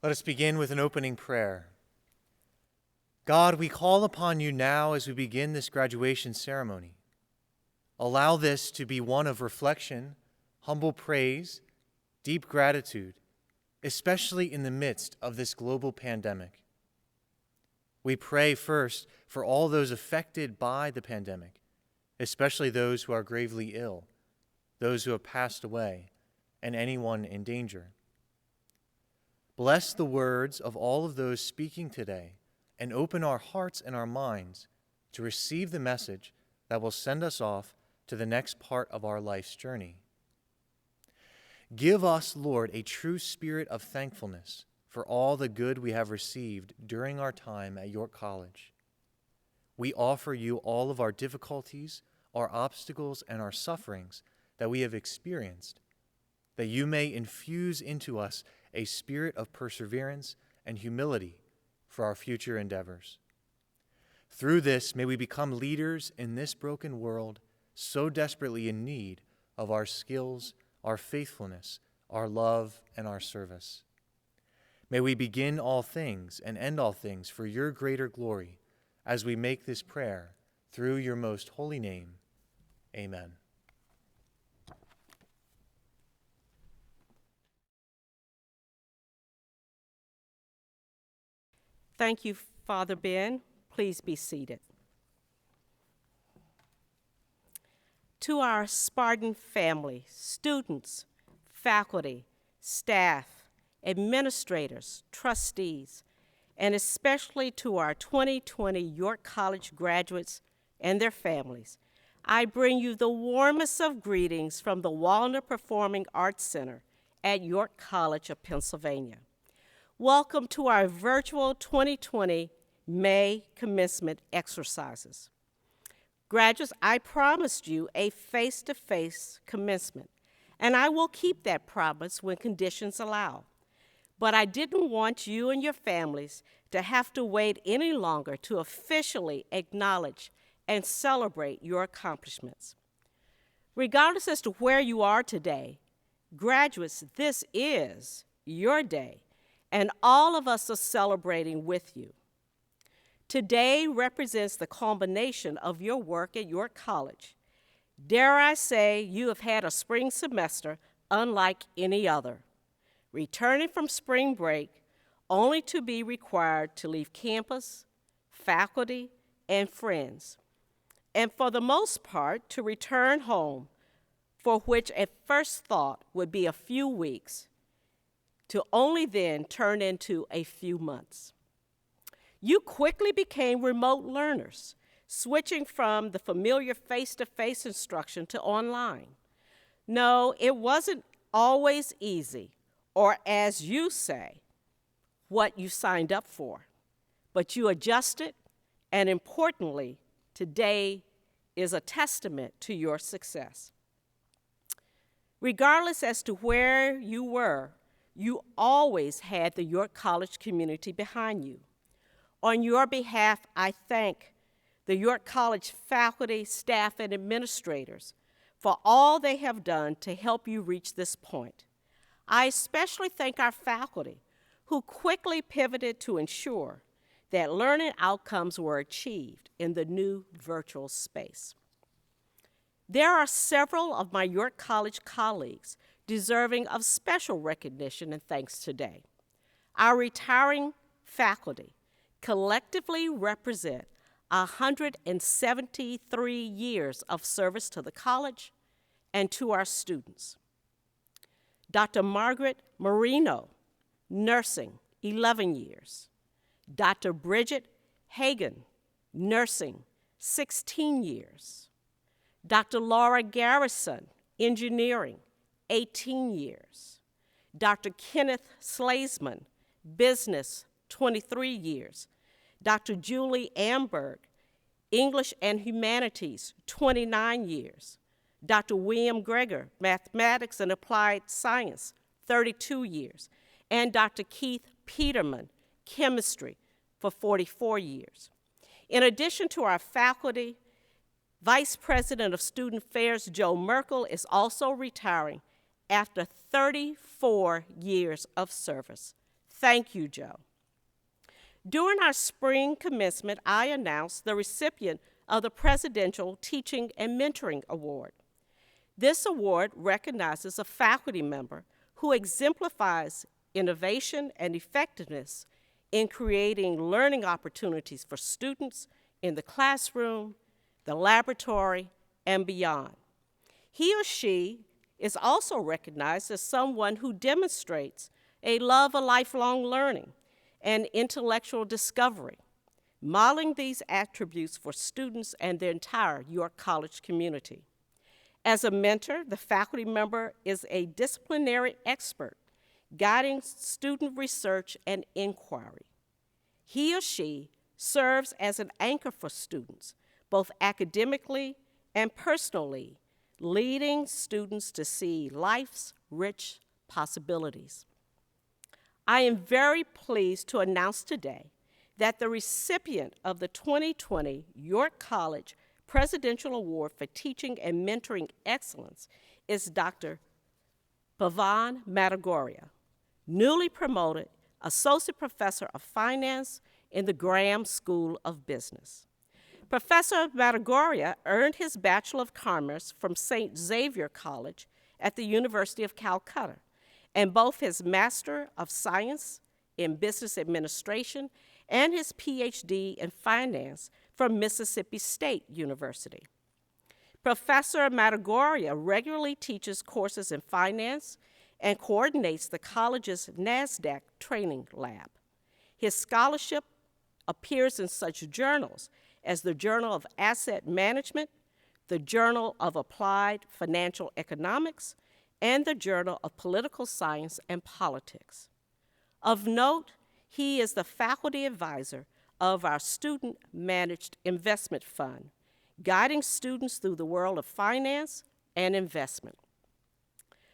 Let us begin with an opening prayer. God, we call upon you now as we begin this graduation ceremony. Allow this to be one of reflection, humble praise, deep gratitude, especially in the midst of this global pandemic. We pray first for all those affected by the pandemic, especially those who are gravely ill, those who have passed away, and anyone in danger. Bless the words of all of those speaking today and open our hearts and our minds to receive the message that will send us off to the next part of our life's journey. Give us, Lord, a true spirit of thankfulness for all the good we have received during our time at York College. We offer you all of our difficulties, our obstacles, and our sufferings that we have experienced, that you may infuse into us a spirit of perseverance and humility for our future endeavors. Through this, may we become leaders in this broken world so desperately in need of our skills, our faithfulness, our love, and our service. May we begin all things and end all things for your greater glory as we make this prayer through your most holy name. Amen. Thank you, Father Ben. Please be seated. To our Spartan family, students, faculty, staff, administrators, trustees, and especially to our 2020 York College graduates and their families, I bring you the warmest of greetings from the Walnut Performing Arts Center at York College of Pennsylvania. Welcome to our virtual 2020 May commencement exercises. Graduates, I promised you a face-to-face commencement, and I will keep that promise when conditions allow. But I didn't want you and your families to have to wait any longer to officially acknowledge and celebrate your accomplishments. Regardless as to where you are today, graduates, this is your day, and all of us are celebrating with you. Today represents the culmination of your work at York College. Dare I say you have had a spring semester unlike any other, returning from spring break only to be required to leave campus, faculty, and friends, and for the most part to return home, for which at first thought would be a few weeks, to only then turn into a few months. You quickly became remote learners, switching from the familiar face-to-face instruction to online. No, it wasn't always easy, or as you say, what you signed up for. But you adjusted, and importantly, today is a testament to your success. Regardless as to where you were, you always had the York College community behind you. On your behalf, I thank the York College faculty, staff, and administrators for all they have done to help you reach this point. I especially thank our faculty who quickly pivoted to ensure that learning outcomes were achieved in the new virtual space. There are several of my York College colleagues deserving of special recognition and thanks today. Our retiring faculty collectively represent 173 years of service to the college and to our students. Dr. Margaret Marino, nursing, 11 years. Dr. Bridget Hagan, nursing, 16 years. Dr. Laura Garrison, engineering, 18 years. Dr. Kenneth Slazeman, business, 23 years. Dr. Julie Amberg, English and Humanities, 29 years. Dr. William Greger, Mathematics and Applied Science, 32 years. And Dr. Keith Peterman, Chemistry, for 44 years. In addition to our faculty, Vice President of Student Affairs Joe Merkel is also retiring after 34 years of service. Thank you, Joe. During our spring commencement, I announced the recipient of the Presidential Teaching and Mentoring Award. This award recognizes a faculty member who exemplifies innovation and effectiveness in creating learning opportunities for students in the classroom, the laboratory, and beyond. He or she is also recognized as someone who demonstrates a love of lifelong learning and intellectual discovery, modeling these attributes for students and the entire York College community. As a mentor, the faculty member is a disciplinary expert, guiding student research and inquiry. He or she serves as an anchor for students, both academically and personally, leading students to see life's rich possibilities. I am very pleased to announce today that the recipient of the 2020 York College Presidential Award for Teaching and Mentoring Excellence is Dr. Pavan Madagorya, newly promoted Associate Professor of Finance in the Graham School of Business. Professor Madagorya earned his Bachelor of Commerce from St. Xavier College at the University of Calcutta, and both his Master of Science in Business Administration and his PhD in Finance from Mississippi State University. Professor Madagorya regularly teaches courses in finance and coordinates the college's NASDAQ training lab. His scholarship appears in such journals as the Journal of Asset Management, the Journal of Applied Financial Economics, and the Journal of Political Science and Politics. Of note, he is the faculty advisor of our Student-Managed Investment Fund, guiding students through the world of finance and investment.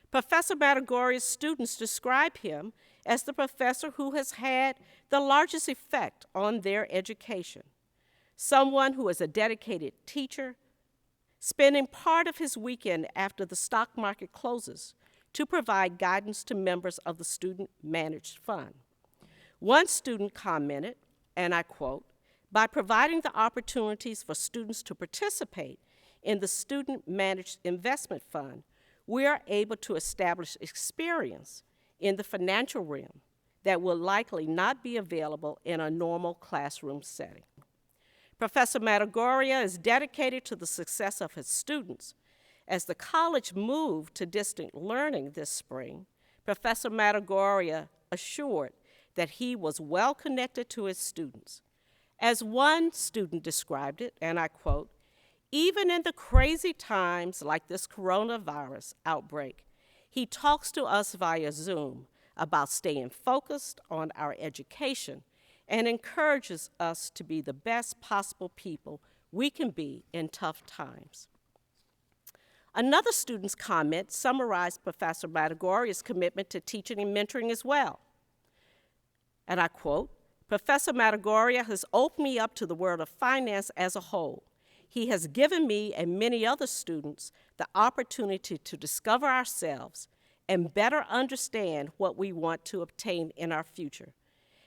Professor Madagorya's students describe him as the professor who has had the largest effect on their education, someone who is a dedicated teacher, spending part of his weekend after the stock market closes to provide guidance to members of the student-managed fund. One student commented, and I quote, "By providing the opportunities for students to participate in the student-managed investment fund, we are able to establish experience in the financial realm that will likely not be available in a normal classroom setting." Professor Madagorya is dedicated to the success of his students. As the college moved to distant learning this spring, Professor Madagorya assured that he was well connected to his students. As one student described it, and I quote, "Even in the crazy times like this coronavirus outbreak, he talks to us via Zoom about staying focused on our education and encourages us to be the best possible people we can be in tough times." Another student's comment summarized Professor Madagorya's commitment to teaching and mentoring as well. And I quote, "Professor Madagorya has opened me up to the world of finance as a whole. He has given me and many other students the opportunity to discover ourselves and better understand what we want to obtain in our future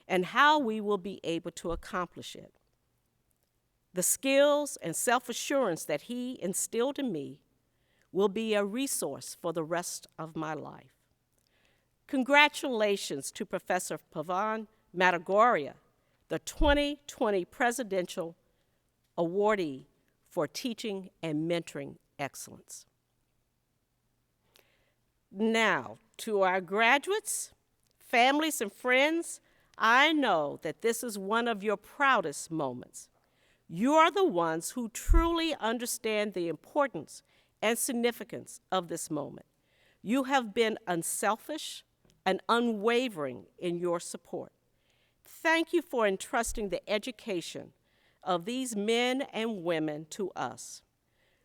and how we will be able to accomplish it. The skills and self-assurance that he instilled in me will be a resource for the rest of my life." Congratulations to Professor Pavan Madagorya, the 2020 Presidential Awardee for Teaching and Mentoring Excellence. Now, to our graduates, families, and friends, I know that this is one of your proudest moments. You are the ones who truly understand the importance and significance of this moment. You have been unselfish and unwavering in your support. Thank you for entrusting the education of these men and women to us.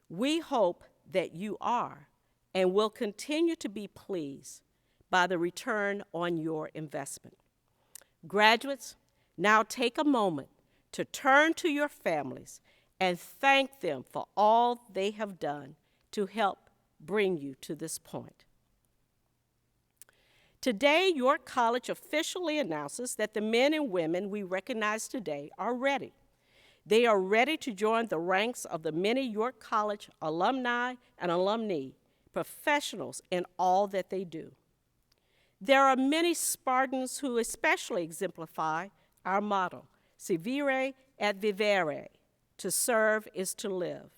We hope that you are and will continue to be pleased by the return on your investment. Graduates, now take a moment to turn to your families and thank them for all they have done to help bring you to this point. Today, York College officially announces that the men and women we recognize today are ready. They are ready to join the ranks of the many York College alumni and alumni, professionals in all that they do. There are many Spartans who especially exemplify our motto, Servire et Vivere, to serve is to live.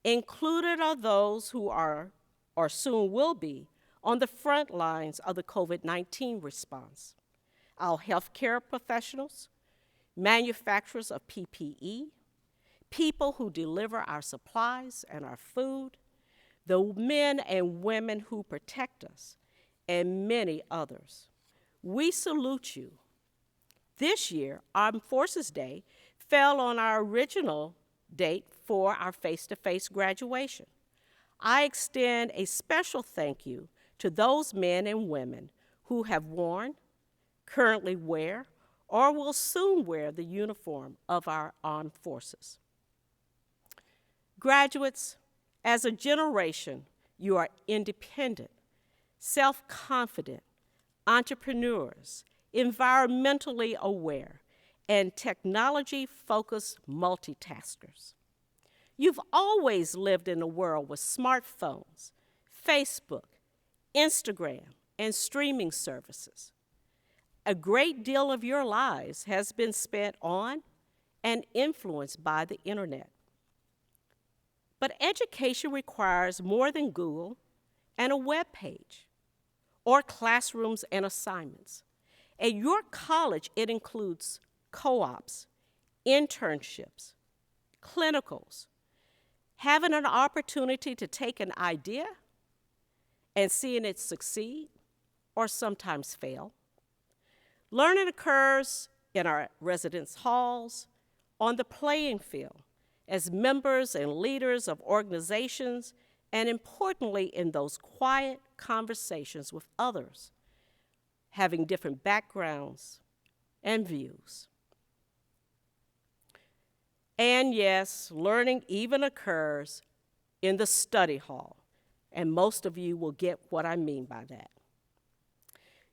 Included are those who are, or soon will be, on the front lines of the COVID-19 response. Our healthcare professionals, manufacturers of PPE, people who deliver our supplies and our food, the men and women who protect us, and many others. We salute you. This year, Armed Forces Day fell on our original date for our face-to-face graduation. I extend a special thank you to those men and women who have worn, currently wear, or will soon wear the uniform of our armed forces. Graduates, as a generation, you are independent, self-confident, entrepreneurs, environmentally aware, and technology-focused multitaskers. You've always lived in a world with smartphones, Facebook, Instagram, and streaming services. A great deal of your lives has been spent on and influenced by the internet. But education requires more than Google and a web page, or classrooms and assignments. At your college, it includes co-ops, internships, clinicals, having an opportunity to take an idea and seeing it succeed or sometimes fail. Learning occurs in our residence halls, on the playing field, as members and leaders of organizations, and importantly, in those quiet conversations with others, having different backgrounds and views. And yes, learning even occurs in the study hall, and most of you will get what I mean by that.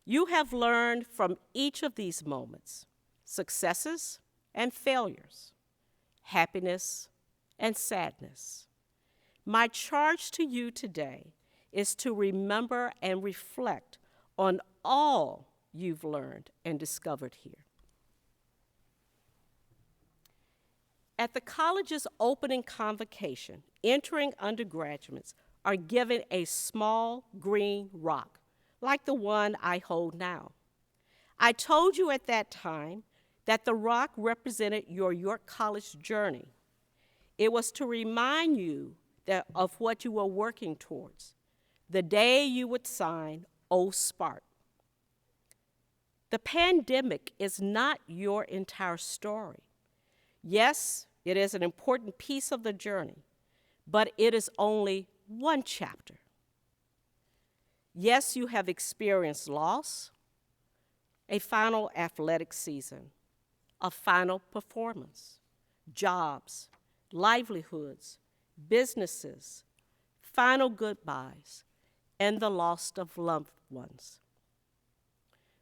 You have learned from each of these moments, successes and failures, happiness and sadness. My charge to you today is to remember and reflect on all you've learned and discovered here. At the college's opening convocation, entering undergraduates are given a small green rock, like the one I hold now. I told you at that time that the rock represented your York College journey. It was to remind you of what you were working towards, the day you would sign O Spark. The pandemic is not your entire story. Yes, it is an important piece of the journey, but it is only one chapter. Yes, you have experienced loss, a final athletic season, a final performance, jobs, livelihoods, businesses, final goodbyes, and the loss of loved ones.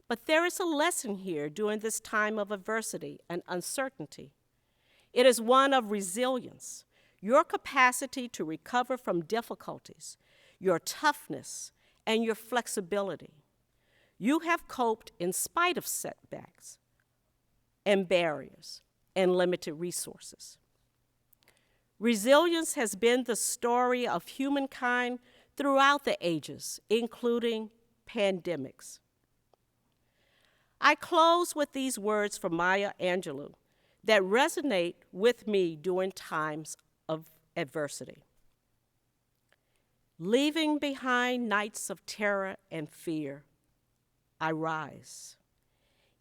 But there is a lesson here during this time of adversity and uncertainty. It is one of resilience, your capacity to recover from difficulties, your toughness, and your flexibility. You have coped in spite of setbacks and barriers and limited resources. Resilience has been the story of humankind throughout the ages, including pandemics. I close with these words from Maya Angelou that resonate with me during times of adversity. Leaving behind nights of terror and fear, I rise.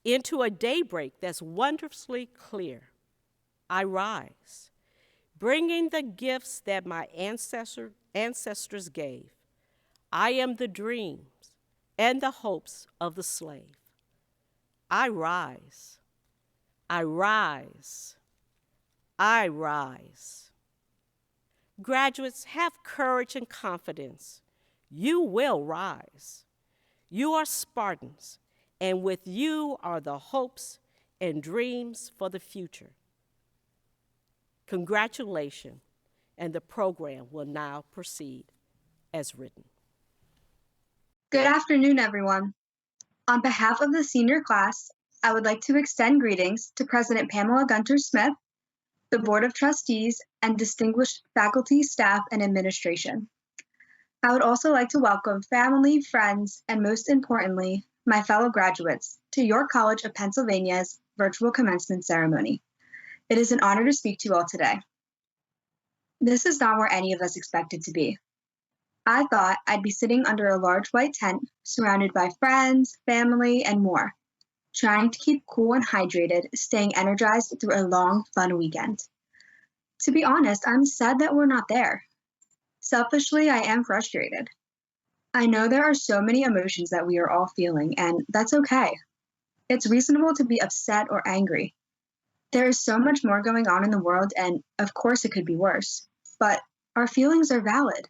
Into a daybreak that's wondrously clear, I rise. Bringing the gifts that my ancestors gave. I am the dreams and the hopes of the slave. I rise. I rise. I rise. Graduates, have courage and confidence. You will rise. You are Spartans, and with you are the hopes and dreams for the future. Congratulations, and the program will now proceed as written. Good afternoon, everyone. On behalf of the senior class, I would like to extend greetings to President Pamela Gunter-Smith, the Board of Trustees, and distinguished faculty, staff, and administration. I would also like to welcome family, friends, and most importantly, my fellow graduates to York College of Pennsylvania's virtual commencement ceremony. It is an honor to speak to you all today. This is not where any of us expected to be. I thought I'd be sitting under a large white tent, surrounded by friends, family, and more, trying to keep cool and hydrated, staying energized through a long, fun weekend. To be honest, I'm sad that we're not there. Selfishly, I am frustrated. I know there are so many emotions that we are all feeling, and that's okay. It's reasonable to be upset or angry. There is so much more going on in the world, and of course it could be worse. But our feelings are valid.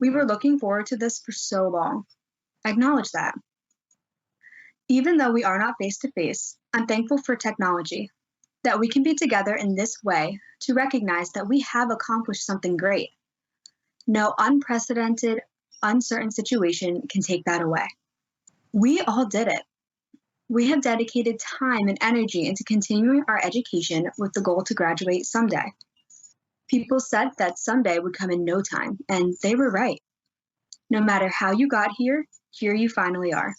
We were looking forward to this for so long. I acknowledge that. Even though we are not face to face, I'm thankful for technology, that we can be together in this way to recognize that we have accomplished something great. No unprecedented, uncertain situation can take that away. We all did it. We have dedicated time and energy into continuing our education with the goal to graduate someday. People said that someday would come in no time, and they were right. No matter how you got here, here you finally are.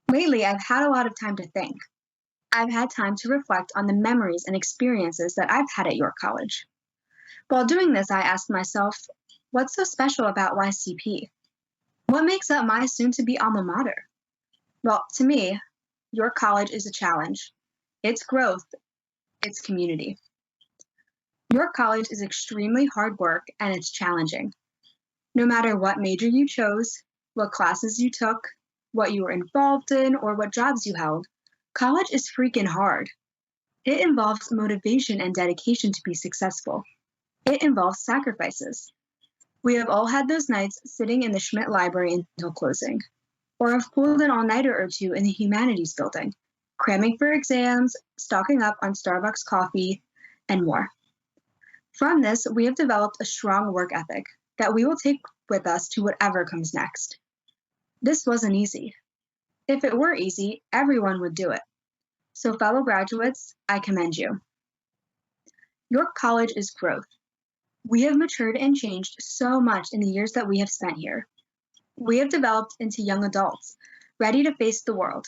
Lately, I've had a lot of time to think. I've had time to reflect on the memories and experiences that I've had at York College. While doing this, I asked myself, what's so special about YCP? What makes up my soon-to-be alma mater? Well, to me, York College is a challenge. It's growth, it's community. York College is extremely hard work and it's challenging. No matter what major you chose, what classes you took, what you were involved in, or what jobs you held, college is freaking hard. It involves motivation and dedication to be successful. It involves sacrifices. We have all had those nights sitting in the Schmidt Library until closing, or have pulled an all-nighter or two in the Humanities building, cramming for exams, stocking up on Starbucks coffee, and more. From this, we have developed a strong work ethic that we will take with us to whatever comes next. This wasn't easy. If it were easy, everyone would do it. So fellow graduates, I commend you. York College is growth. We have matured and changed so much in the years that we have spent here. We have developed into young adults, ready to face the world.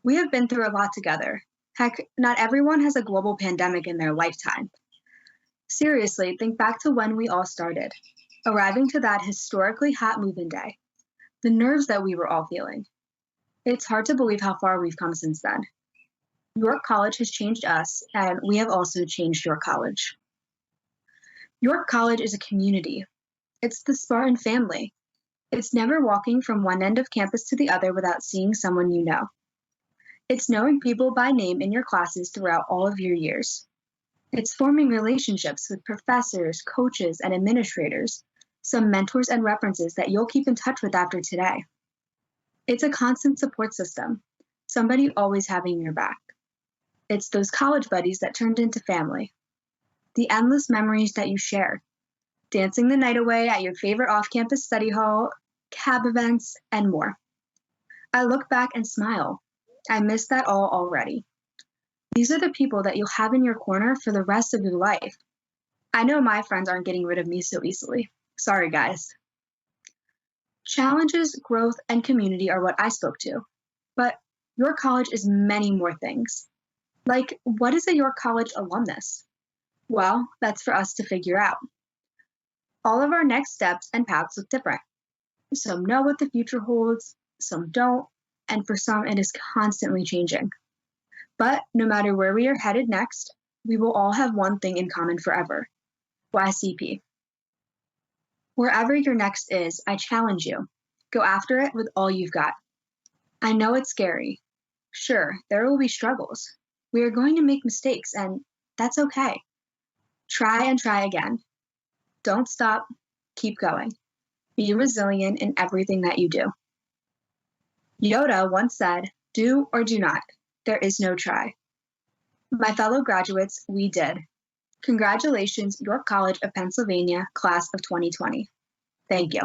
We have been through a lot together. Heck, not everyone has a global pandemic in their lifetime. Seriously, think back to when we all started, arriving to that historically hot move-in day. The nerves that we were all feeling. It's hard to believe how far we've come since then. York College has changed us, and we have also changed York College. York College is a community. It's the Spartan family. It's never walking from one end of campus to the other without seeing someone you know. It's knowing people by name in your classes throughout all of your years. It's forming relationships with professors, coaches, and administrators, some mentors and references that you'll keep in touch with after today. It's a constant support system, somebody always having your back. It's those college buddies that turned into family. The endless memories that you shared, dancing the night away at your favorite off-campus study hall, cab events, and more. I look back and smile. I miss that all already. These are the people that you'll have in your corner for the rest of your life. I know my friends aren't getting rid of me so easily. Sorry, guys. Challenges, growth, and community are what I spoke to. But York College is many more things. Like, what is a York College alumnus? Well, that's for us to figure out. All of our next steps and paths look different. Some know what the future holds, some don't, and for some it is constantly changing. But no matter where we are headed next, we will all have one thing in common forever: YCP. Wherever your next is, I challenge you. Go after it with all you've got. I know it's scary. Sure, there will be struggles. We are going to make mistakes, and that's okay. Try and try again. Don't stop. Keep going. Be resilient in everything that you do. Yoda once said, "Do or do not. There is no try." My fellow graduates, we did. Congratulations, York College of Pennsylvania, class of 2020. Thank you.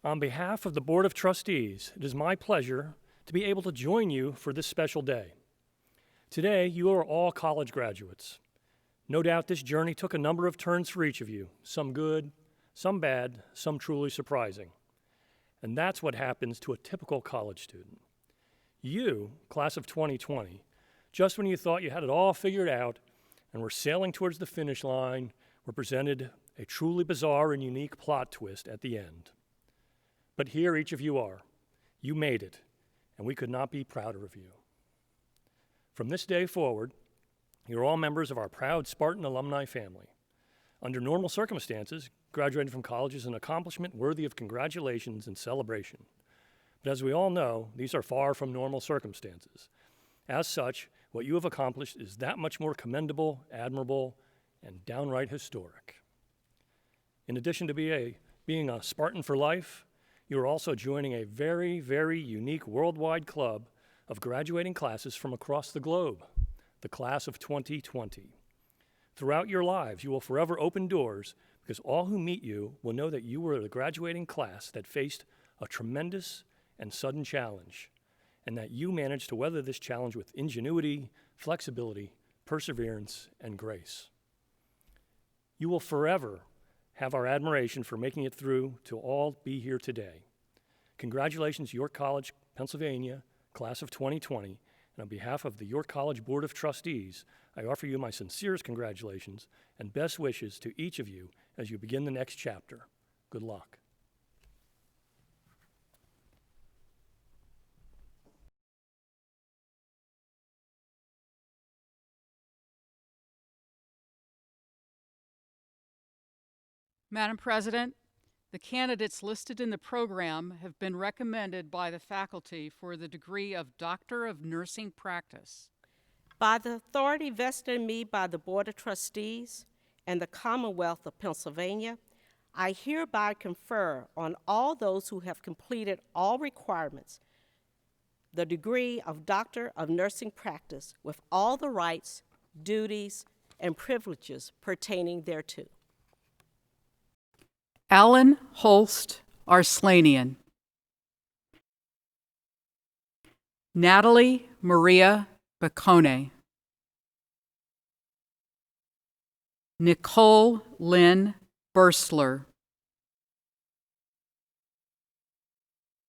On behalf of the Board of Trustees, it is my pleasure to be able to join you for this special day. Today, you are all college graduates. No doubt this journey took a number of turns for each of you, some good, some bad, some truly surprising. And that's what happens to a typical college student. You, class of 2020, just when you thought you had it all figured out and were sailing towards the finish line, were presented a truly bizarre and unique plot twist at the end. But here each of you are. You made it, and we could not be prouder of you. From this day forward, you're all members of our proud Spartan alumni family. Under normal circumstances, graduating from college is an accomplishment worthy of congratulations and celebration. But as we all know, these are far from normal circumstances. As such, what you have accomplished is that much more commendable, admirable, and downright historic. In addition to being a Spartan for life, you are also joining a very, very unique worldwide club of graduating classes from across the globe, the class of 2020. Throughout your lives, you will forever open doors because all who meet you will know that you were the graduating class that faced a tremendous and sudden challenge, and that you managed to weather this challenge with ingenuity, flexibility, perseverance, and grace. You will forever have our admiration for making it through to all be here today. Congratulations, York College, Pennsylvania, class of 2020, and on behalf of the York College Board of Trustees, I offer you my sincerest congratulations and best wishes to each of you as you begin the next chapter. Good luck. Madam President, the candidates listed in the program have been recommended by the faculty for the degree of Doctor of Nursing Practice. By the authority vested in me by the Board of Trustees and the Commonwealth of Pennsylvania, I hereby confer on all those who have completed all requirements the degree of Doctor of Nursing Practice with all the rights, duties, and privileges pertaining thereto. Alan Holst Arslanian. Natalie Maria Bacone. Nicole Lynn Burstler.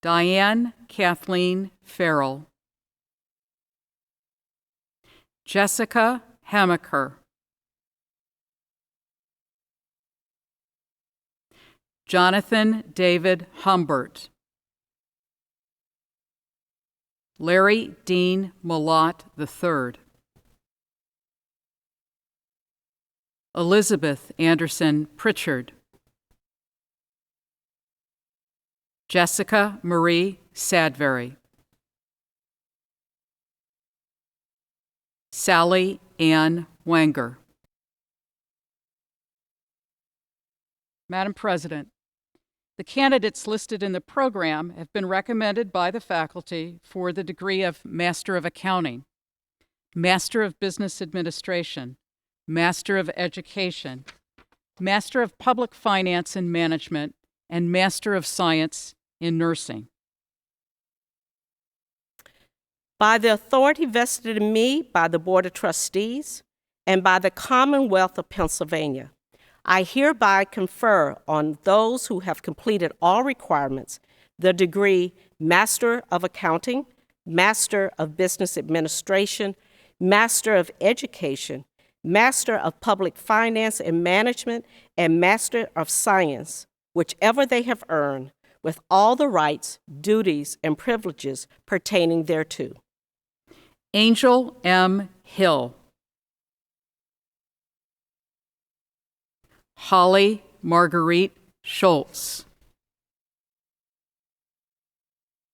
Diane Kathleen Farrell. Jessica Hamaker. Jonathan David Humbert. Larry Dean Malott III. Elizabeth Anderson Pritchard. Jessica Marie Sadvery. Sally Ann Wanger. Madam President, the candidates listed in the program have been recommended by the faculty for the degree of Master of Accounting, Master of Business Administration, Master of Education, Master of Public Finance and Management, and Master of Science in Nursing. By the authority vested in me by the Board of Trustees and by the Commonwealth of Pennsylvania, I hereby confer on those who have completed all requirements the degree Master of Accounting, Master of Business Administration, Master of Education, Master of Public Finance and Management, and Master of Science, whichever they have earned, with all the rights, duties, and privileges pertaining thereto. Angel M. Hill. Holly Marguerite Schultz.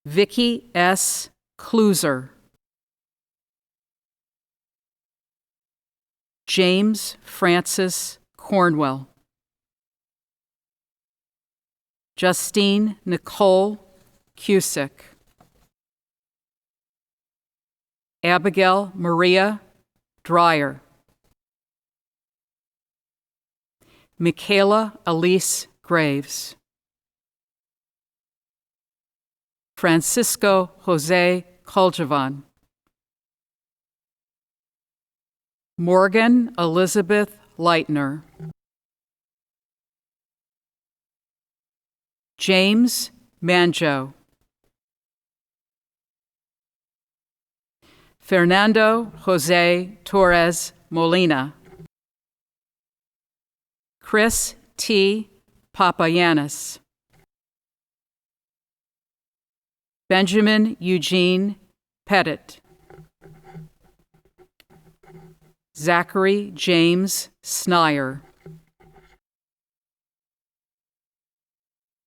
Vicki S. Kluser. James Francis Cornwell. Justine Nicole Cusick. Abigail Maria Dreyer. Michaela Elise Graves. Francisco Jose Coljavan. Morgan Elizabeth Leitner. James Manjo. Fernando Jose Torres Molina. Chris T. Papayanis. Benjamin Eugene Pettit. Zachary James Snyer.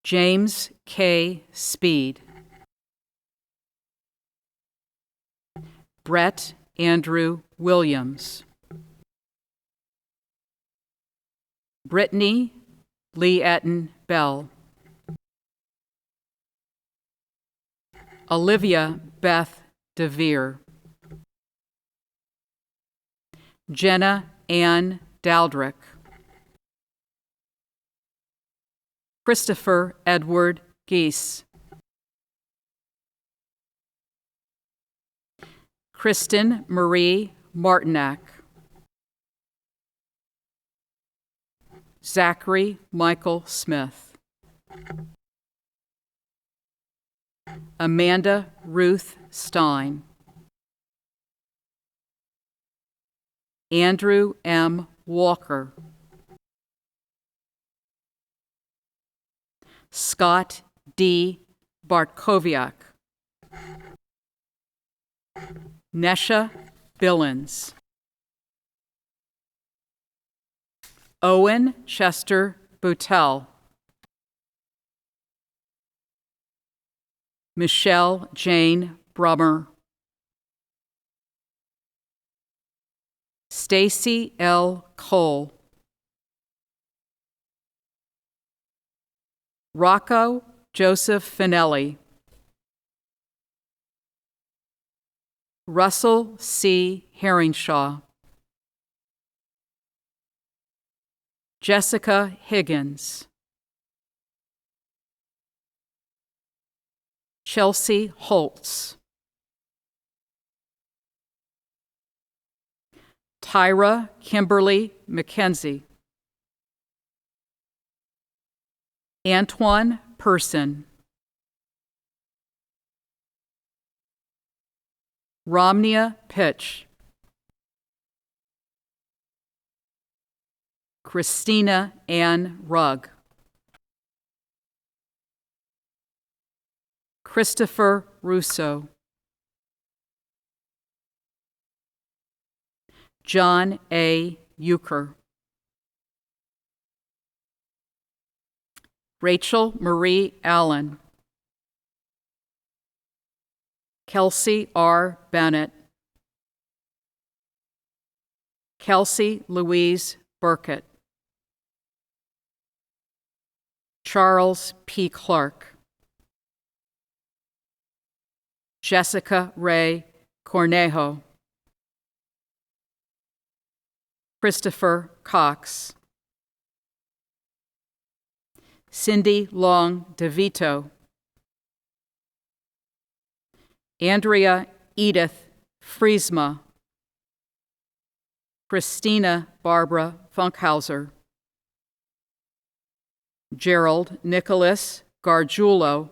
James K. Speed. Brett Andrew Williams. Brittany Lee-Etten Bell. Olivia Beth DeVere. Jenna Ann Daldrick. Christopher Edward Geese. Kristen Marie Martinack. Zachary Michael Smith. Amanda Ruth Stein. Andrew M. Walker. Scott D. Bartkowiak. Nesha Billins. Owen Chester Boutel. Michelle Jane Brummer. Stacy L. Cole. Rocco Joseph Finelli. Russell C. Herringshaw. Jessica Higgins. Chelsea Holtz. Tyra Kimberly McKenzie. Antoine Person. Romnia Pitch. Christina Ann Rugg. Christopher Russo. John A. Euchre. Rachel Marie Allen. Kelsey R. Bennett. Kelsey Louise Burkett. Charles P. Clark. Jessica Ray Cornejo. Christopher Cox. Cindy Long DeVito. Andrea Edith Friesma. Christina Barbara Funkhauser. Gerald Nicholas Gargiulo.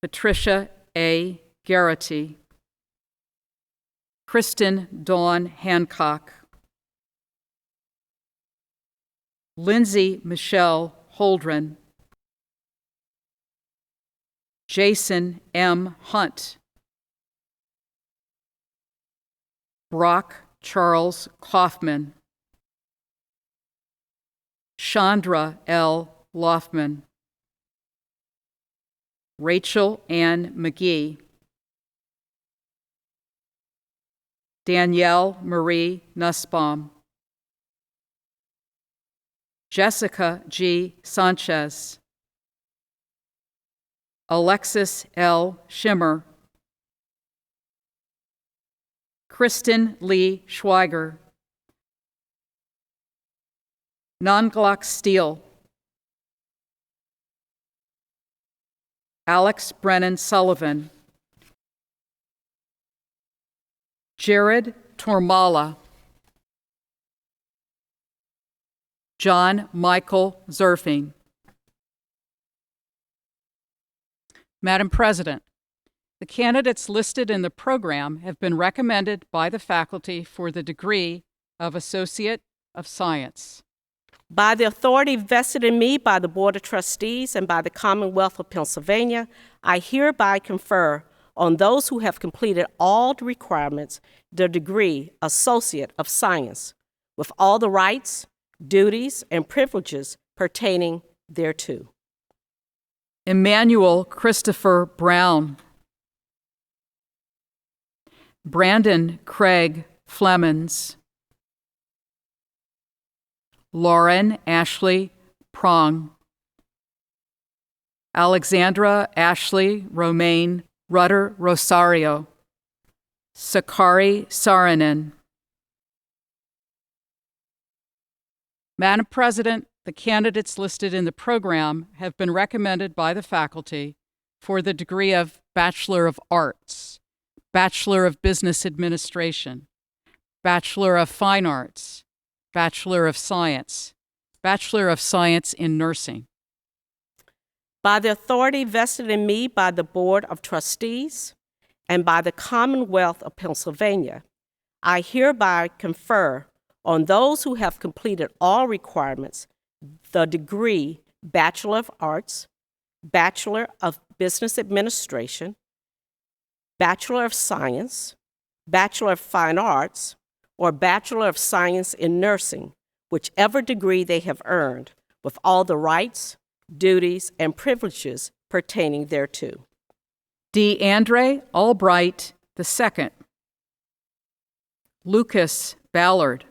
Patricia A. Garrity. Kristen Dawn Hancock. Lindsay Michelle Holdren. Jason M. Hunt. Brock Charles Kaufman. Chandra L. Loftman. Rachel Ann McGee. Danielle Marie Nussbaum. Jessica G. Sanchez, Alexis L. Schimmer, Kristen Lee Schweiger, Nanglok Steele, Alex Brennan Sullivan, Jared Tormala, John Michael Zerfing. Madam President, the candidates listed in the program have been recommended by the faculty for the degree of Associate of Science. By the authority vested in me by the Board of Trustees and by the Commonwealth of Pennsylvania, I hereby confer on those who have completed all the requirements the degree Associate of Science, with all the rights, duties, and privileges pertaining thereto. Emmanuel Christopher Brown, Brandon Craig Flemons, Lauren Ashley Prong, Alexandra Ashley Romaine Rudder Rosario, Sakari Saarinen. Madam President, the candidates listed in the program have been recommended by the faculty for the degree of Bachelor of Arts, Bachelor of Business Administration, Bachelor of Fine Arts, Bachelor of Science, Bachelor of Science in Nursing. By the authority vested in me by the Board of Trustees and by the Commonwealth of Pennsylvania, I hereby confer on those who have completed all requirements the degree Bachelor of Arts, Bachelor of Business Administration, Bachelor of Science, Bachelor of Fine Arts, or Bachelor of Science in Nursing, whichever degree they have earned, with all the rights, duties, and privileges pertaining thereto. DeAndre Albright II, Lucas Ballard,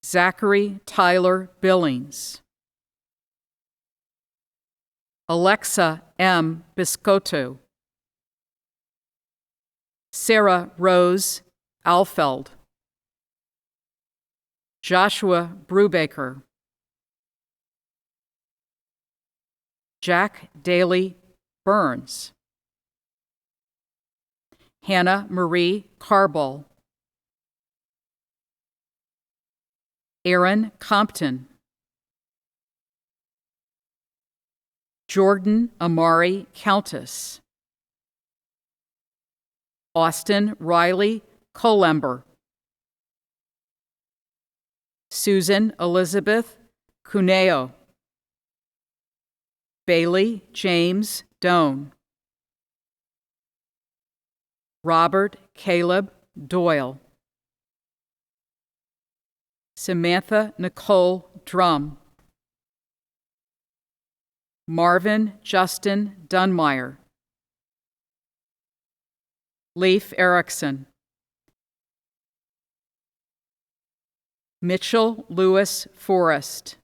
Zachary Tyler Billings, Alexa M. Biscotto, Sarah Rose Alfeld, Joshua Brubaker, Jack Daly Burns, Hannah Marie Carball, Aaron Compton, Jordan Amari Countess, Austin Riley Colember, Susan Elizabeth Cuneo, Bailey James Doan, Robert Caleb Doyle, Samantha Nicole Drum, Marvin Justin Dunmeyer, Leif Erickson, Mitchell Lewis Forrest,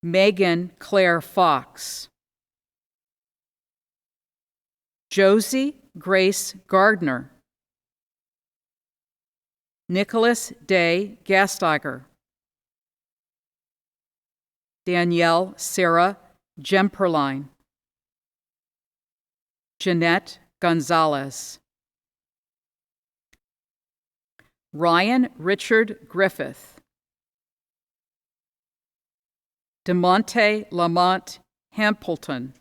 Megan Claire Fox, Josie Grace Gardner, Nicholas Day Gastiger, Danielle Sarah Gemperline, Jeanette Gonzalez, Ryan Richard Griffith, DeMonte Lamont Hampleton,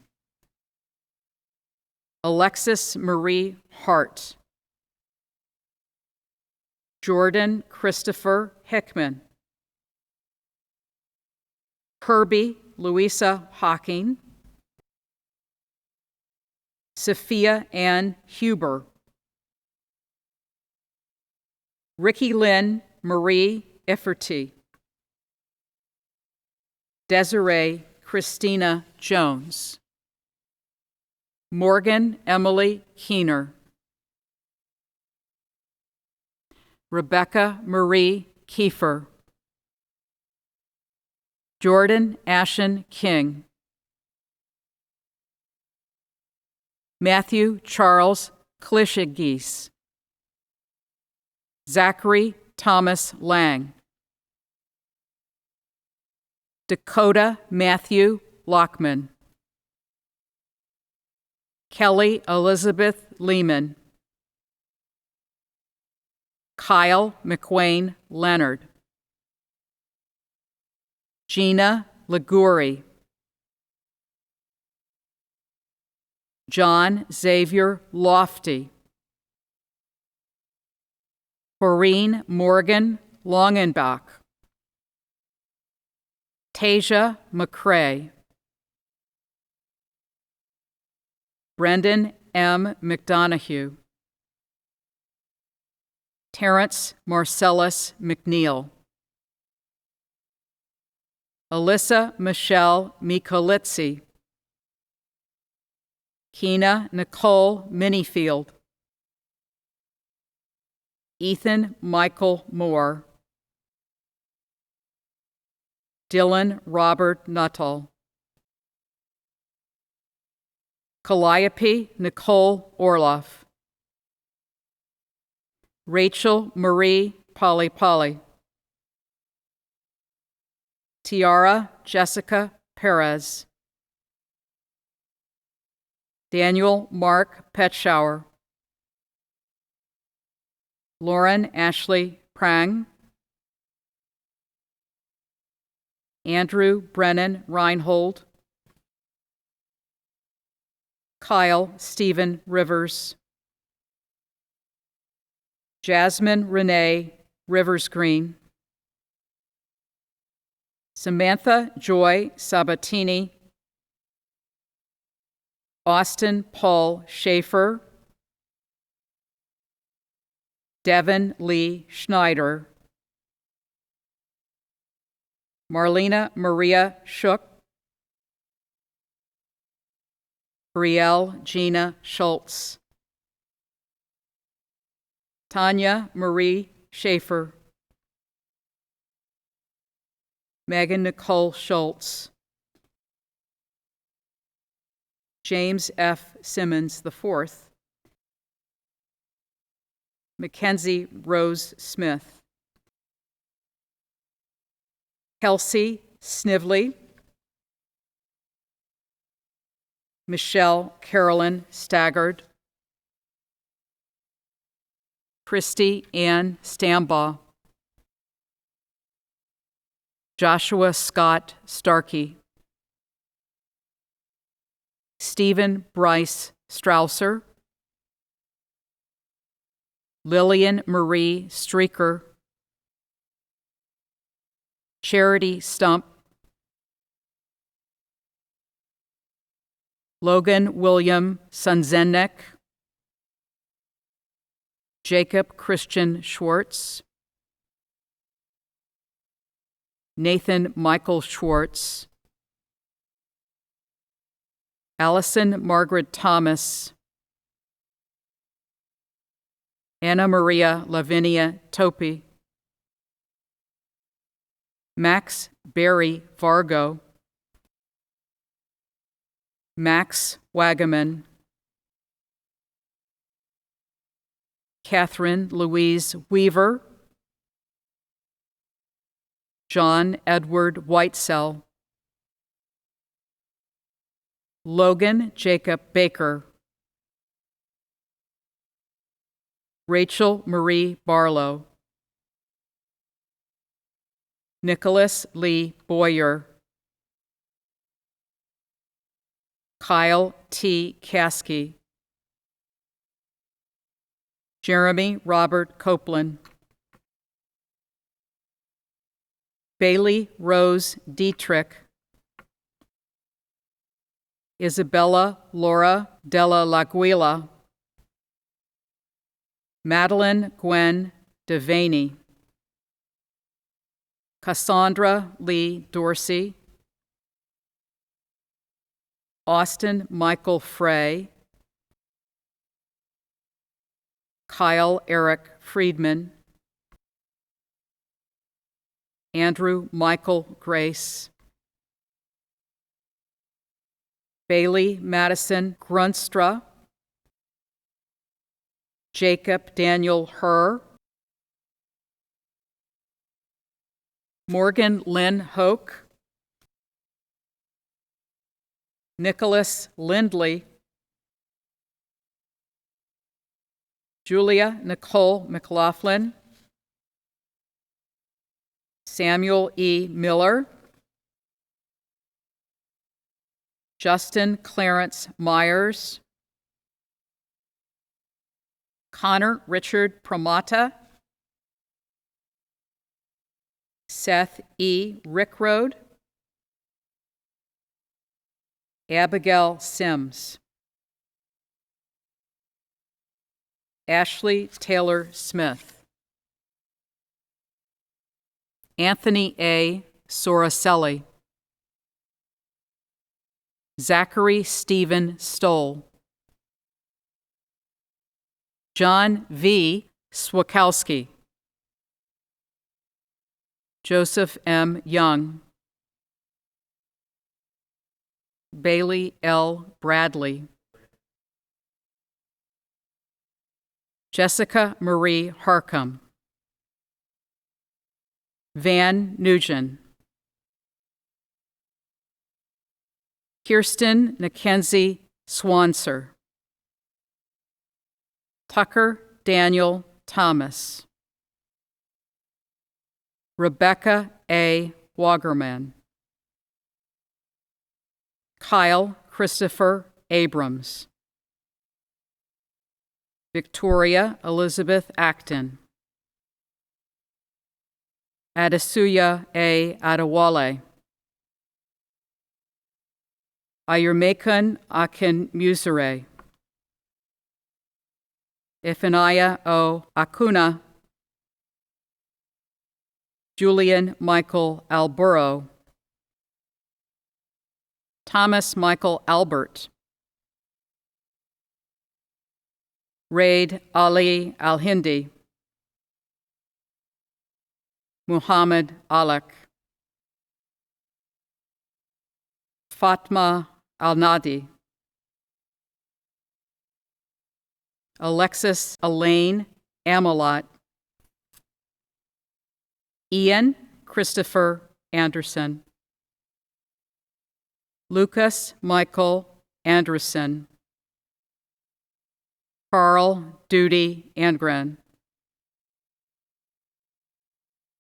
Alexis Marie Hart, Jordan Christopher Hickman, Kirby Louisa Hocking, Sophia Ann Huber, Ricky Lynn Marie Ifferty, Desiree Christina Jones, Morgan Emily Keener, Rebecca Marie Kiefer, Jordan Ashen King, Matthew Charles Klishigis, Zachary Thomas Lang, Dakota Matthew Lockman, Kelly Elizabeth Lehman, Kyle McWayne Leonard, Gina Liguri, John Xavier Lofty, Corrine Morgan Longenbach, Tasia McCrae, Brendan M. McDonough, Terrence Marcellus McNeil, Alyssa Michelle Mikolitzi, Keena Nicole Minifield, Ethan Michael Moore, Dylan Robert Nuttall, Calliope Nicole Orloff, Rachel Marie Polly, Tiara Jessica Perez, Daniel Mark Petschauer, Lauren Ashley Prang, Andrew Brennan Reinhold, Kyle Stephen Rivers, Jasmine Renee Rivers Green, Samantha Joy Sabatini, Austin Paul Schaefer, Devin Lee Schneider, Marlena Maria Shook, Brielle Gina Schultz, Tanya Marie Schaefer, Megan Nicole Schultz, James F. Simmons IV, Mackenzie Rose Smith, Kelsey Snively, Michelle Carolyn Staggard, Christy Ann Stambaugh, Joshua Scott Starkey, Stephen Bryce Strausser, Lillian Marie Streaker, Charity Stump, Logan William Sunzennek, Jacob Christian Schwartz, Nathan Michael Schwartz, Allison Margaret Thomas, Anna Maria Lavinia Topi, Max Barry Vargo, Max Wagaman, Catherine Louise Weaver, John Edward Whitesell, Logan Jacob Baker, Rachel Marie Barlow, Nicholas Lee Boyer, Kyle T. Caskey, Jeremy Robert Copeland, Bailey Rose Dietrich, Isabella Laura Della Laguila, Madeline Gwen Devaney, Cassandra Lee Dorsey, Austin Michael Frey, Kyle Eric Friedman, Andrew Michael Grace, Bailey Madison Grunstra, Jacob Daniel Herr, Morgan Lynn Hoke, Nicholas Lindley, Julia Nicole McLaughlin, Samuel E. Miller, Justin Clarence Myers, Connor Richard Pramata, Seth E. Rickroad, Abigail Sims, Ashley Taylor Smith, Anthony A. Soracelli, Zachary Stephen Stoll, John V. Swakowski, Joseph M. Young, Bailey L. Bradley, Jessica Marie Harcum, Van Nugent, Kirsten Mackenzie Swanser, Tucker Daniel Thomas, Rebecca A. Wagerman, Kyle Christopher Abrams, Victoria Elizabeth Acton, Adasuya A. Adewale, Ayurmekun Akin Musere, Ifanaya O. Acuna, Julian Michael Alburo, Thomas Michael Albert, Raid Ali Al-Hindi, Muhammad Alak, Fatma Al-Nadi, Alexis Elaine Amelot, Ian Christopher Anderson, Lucas Michael Anderson, Carl Duty Angren,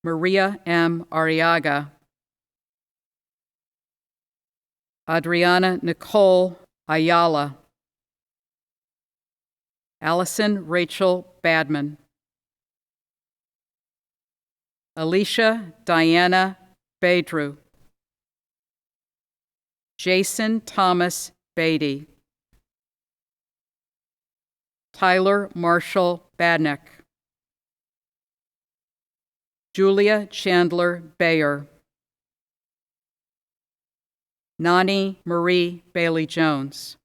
Maria M. Arriaga, Adriana Nicole Ayala, Allison Rachel Badman, Alicia Diana Badru, Jason Thomas Beatty, Tyler Marshall Badnick, Julia Chandler Bayer, Nani Marie Bailey-Jones,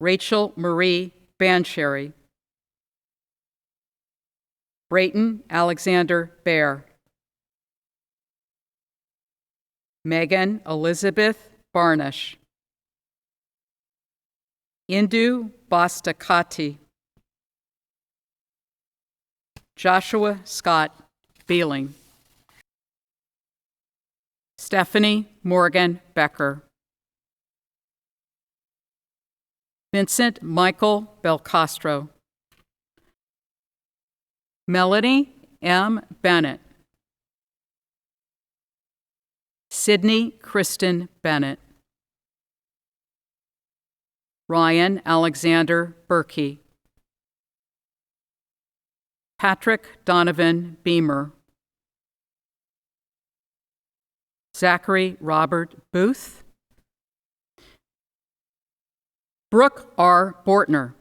Rachel Marie Bancherry, Brayton Alexander Bear, Megan Elizabeth Barnish, Indu Bastakati, Joshua Scott Beeling, Stephanie Morgan Becker, Vincent Michael Belcastro, Melanie M. Bennett, Sydney Kristen Bennett, Ryan Alexander Berkey, Patrick Donovan Beamer, Zachary Robert Booth, Brooke R. Bortner,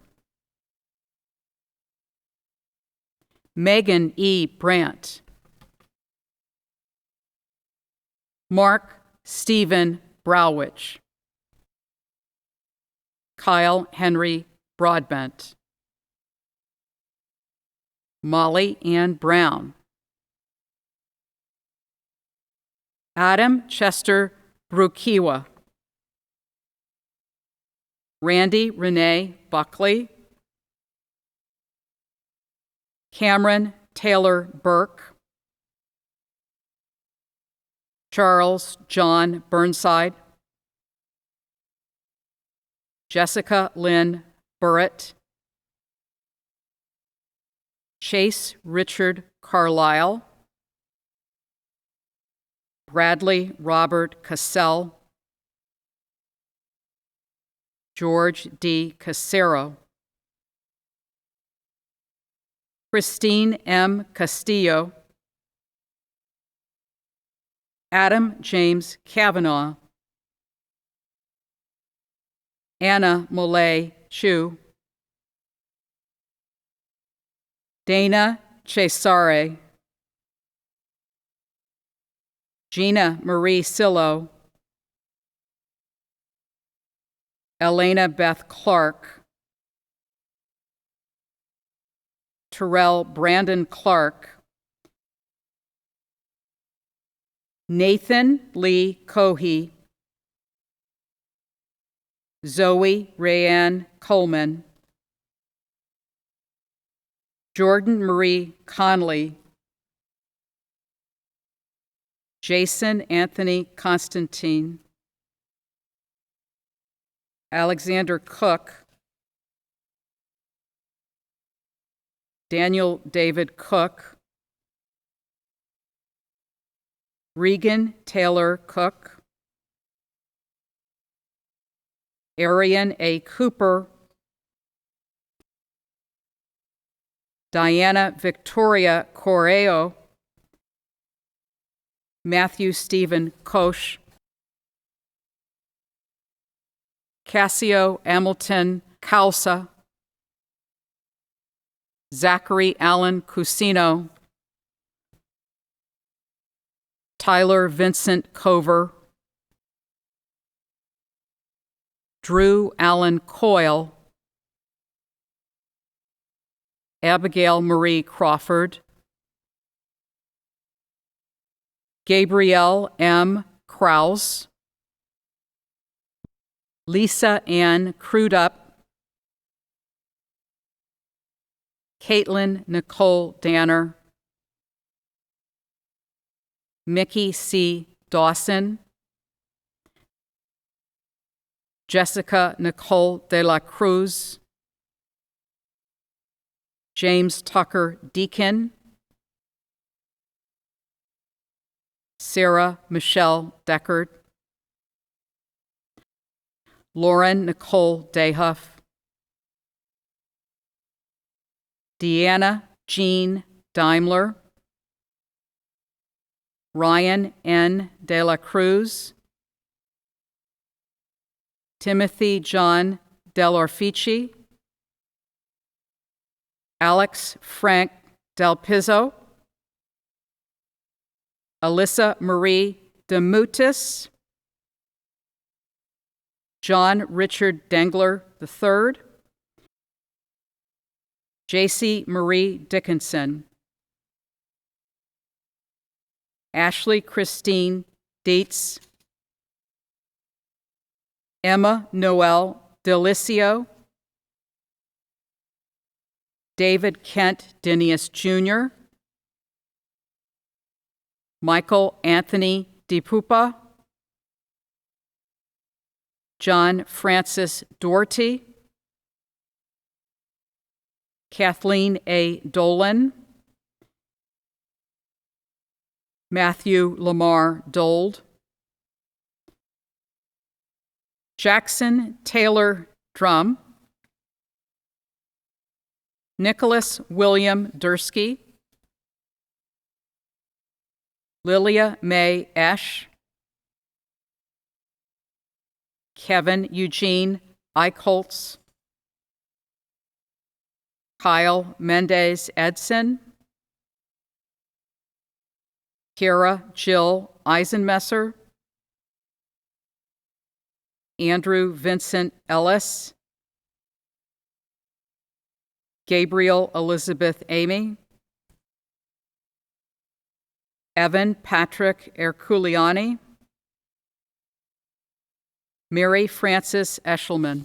Megan E. Brandt, Mark Stephen Browwich, Kyle Henry Broadbent, Molly Ann Brown, Adam Chester Brukiwa, Randy Renee Buckley, Cameron Taylor Burke, Charles John Burnside, Jessica Lynn Burrett, Chase Richard Carlisle, Bradley Robert Cassell, George D. Casero, Christine M. Castillo, Adam James Kavanaugh, Anna Molay Chu, Dana Cesare, Gina Marie Sillo, Elena Beth Clark, Terrell Brandon Clark, Nathan Lee Cohey, Zoe Rayanne Coleman, Jordan Marie Conley, Jason Anthony Constantine, Alexander Cook, Daniel David Cook, Regan Taylor Cook, Arian A. Cooper, Diana Victoria Correo, Matthew Stephen Koch, Cassio Hamilton Causa, Zachary Allen Cusino, Tyler Vincent Cover, Drew Allen Coyle, Abigail Marie Crawford, Gabrielle M. Krause, Lisa Ann Crudup, Caitlin Nicole Danner, Mickey C. Dawson, Jessica Nicole de la Cruz, James Tucker Deacon, Sarah Michelle Deckard, Lauren Nicole Dehuff, Deanna Jean Daimler, Ryan N. De La Cruz, Timothy John Delorfici, Alex Frank Del Pizzo, Alyssa Marie Demutis, John Richard Dengler III, J.C. Marie Dickinson, Ashley Christine Dietz, Emma Noel Delicio, David Kent Dinius Jr., Michael Anthony DiPupa, John Francis Doherty, Kathleen A. Dolan, Matthew Lamar Dold, Jackson Taylor Drum, Nicholas William Dursky, Lilia May Esch, Kevin Eugene Eichholz, Kyle Mendez Edson, Kira Jill Eisenmesser, Andrew Vincent Ellis, Gabriel Elizabeth Amy, Evan Patrick Erculiani, Mary Frances Eshelman,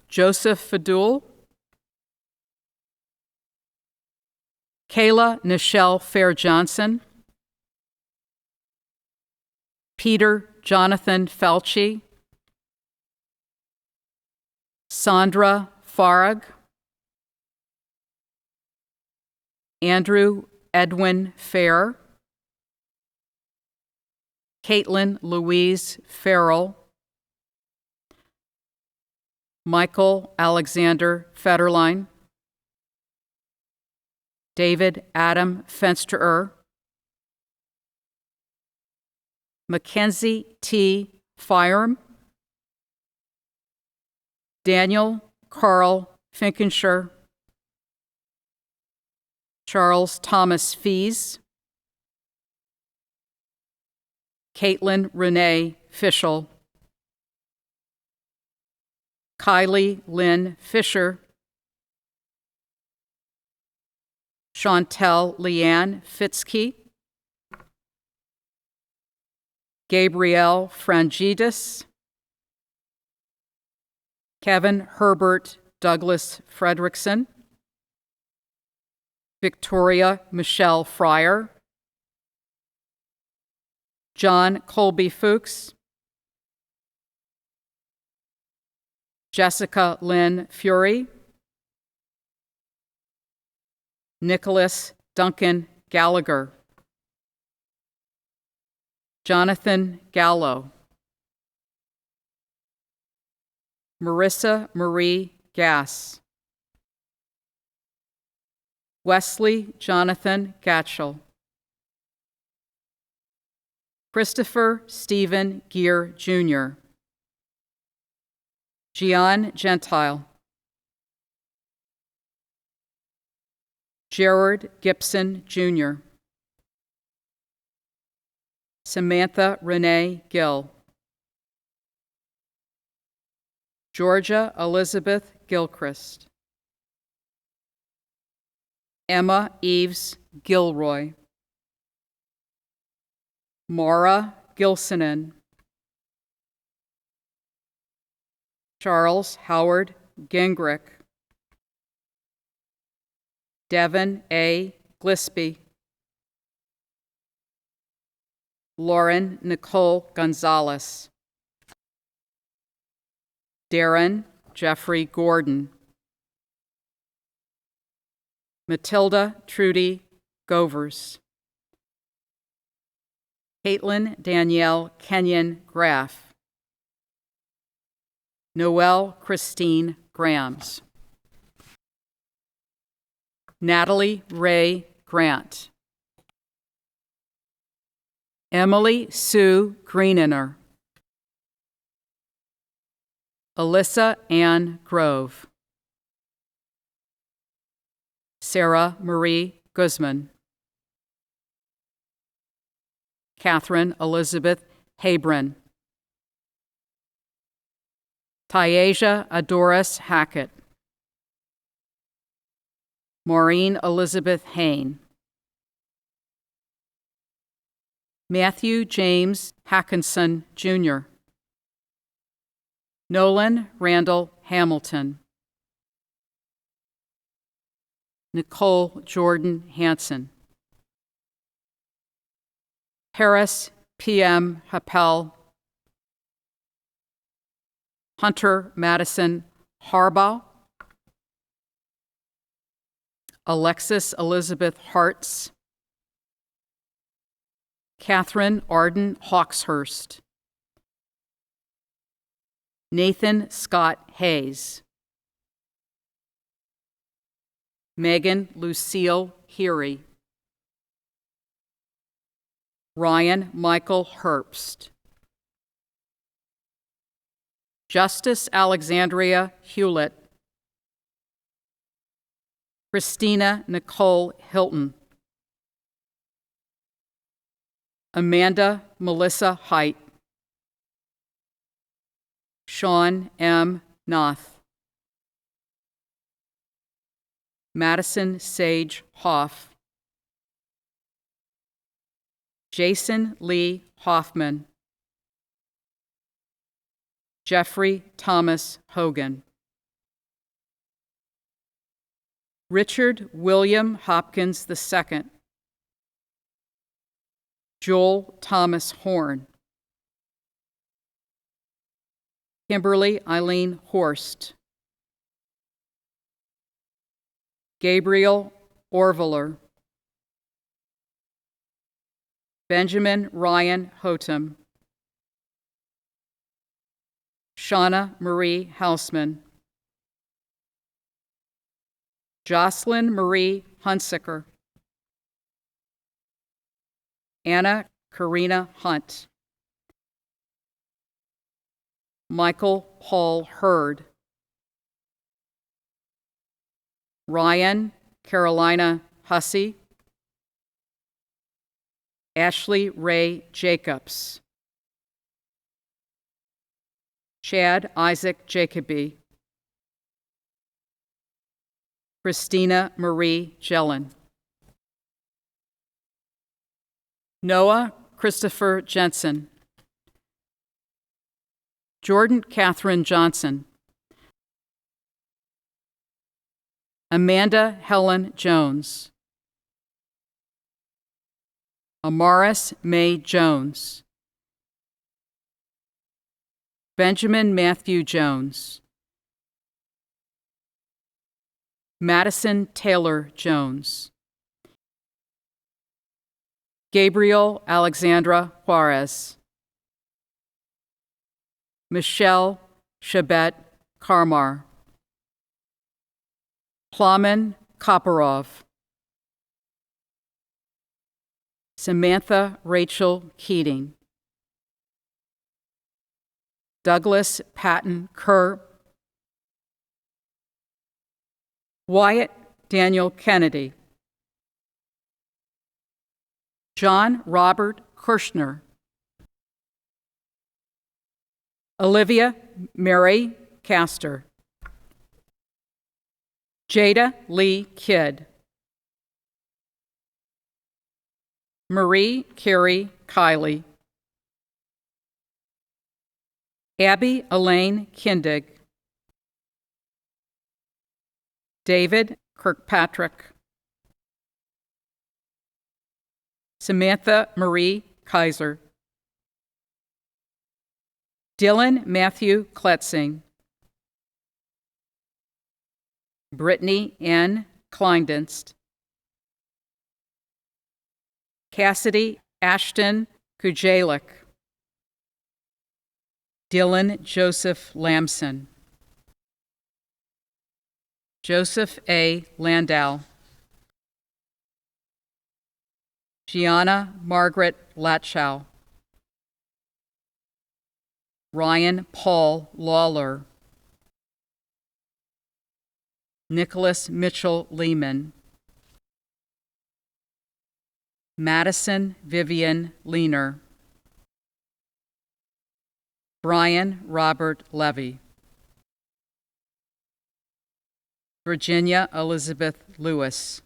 Joseph Fadul, Kayla Nichelle Fair Johnson, Peter Jonathan Felci, Sandra Farag, Andrew Edwin Fair, Caitlin Louise Farrell, Michael Alexander Federline, David Adam Fensterer, Mackenzie T. Firem, Daniel Carl Finkenshire, Charles Thomas Fees, Caitlin Renee Fischel, Kylie Lynn Fisher, Chantel Leanne Fitzkey, Gabrielle Frangidis, Kevin Herbert Douglas Fredrickson, Victoria Michelle Fryer, John Colby Fuchs, Jessica Lynn Fury, Nicholas Duncan Gallagher, Jonathan Gallo, Marissa Marie Gass, Wesley Jonathan Gatchell, Christopher Stephen Gear Jr., Gian Gentile, Gerard Gibson Jr., Samantha Renee Gill, Georgia Elizabeth Gilchrist, Emma Eves Gilroy, Maura Gilsonen, Charles Howard Gingrich, Devin A. Glisby, Lauren Nicole Gonzalez, Darren Jeffrey Gordon, Matilda Trudy Govers, Caitlin Danielle Kenyon Graff, Noelle Christine Grams, Natalie Ray Grant, Emily Sue Greeniner, Alyssa Ann Grove, Sarah Marie Guzman, Catherine Elizabeth Habron, Tyasia Adoris Hackett, Maureen Elizabeth Hain, Matthew James Hackinson, Jr., Nolan Randall Hamilton, Nicole Jordan Hansen, Harris P.M. Happel, Hunter Madison Harbaugh, Alexis Elizabeth Hartz, Catherine Arden Hawkshurst, Nathan Scott Hayes, Megan Lucille Heery, Ryan Michael Herbst, Justice Alexandria Hewlett, Christina Nicole Hilton, Amanda Melissa Height, Sean M. Noth, Madison Sage Hoff, Jason Lee Hoffman, Jeffrey Thomas Hogan, Richard William Hopkins II, Joel Thomas Horn, Kimberly Eileen Horst, Gabriel Orviller, Benjamin Ryan Hotem, Shauna Marie Hausman, Jocelyn Marie Hunsicker, Anna Karina Hunt, Michael Paul Hurd, Ryan Carolina Hussey, Ashley Ray Jacobs, Chad Isaac Jacoby, Christina Marie Jellin, Noah Christopher Jensen, Jordan Catherine Johnson, Amanda Helen Jones, Amaris May Jones, Benjamin Matthew Jones, Madison Taylor Jones, Gabriel Alexandra Juarez, Michelle Shabet Karmar, Plamen Koparov, Samantha Rachel Keating, Douglas Patton Kerr, Wyatt Daniel Kennedy, John Robert Kirshner, Olivia Mary Castor, Jada Lee Kidd, Marie Carey Kiley, Abby Elaine Kindig, David Kirkpatrick, Samantha Marie Kaiser, Dylan Matthew Kletzing, Brittany N. Kleindienst, Cassidy Ashton Kujalik, Dylan Joseph Lamson, Joseph A. Landau, Gianna Margaret Latchow, Ryan Paul Lawler, Nicholas Mitchell Lehman, Madison Vivian Leaner, Brian Robert Levy, Virginia Elizabeth Lewis,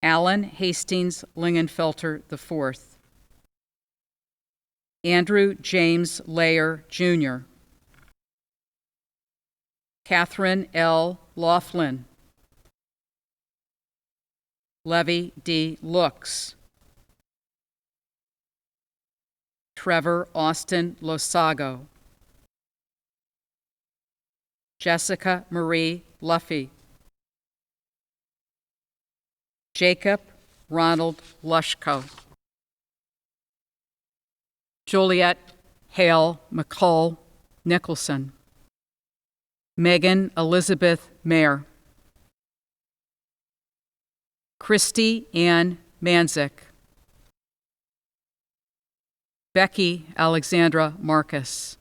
Alan Hastings Lingenfelter IV, Andrew James Layer Jr., Catherine L. Laughlin, Levy D. Looks, Trevor Austin Losago, Jessica Marie Luffy, Jacob Ronald Lushko, Juliet Hale McCall Nicholson, Megan Elizabeth Mayer, Christy Ann Manzik, Becky Alexandra Marcus,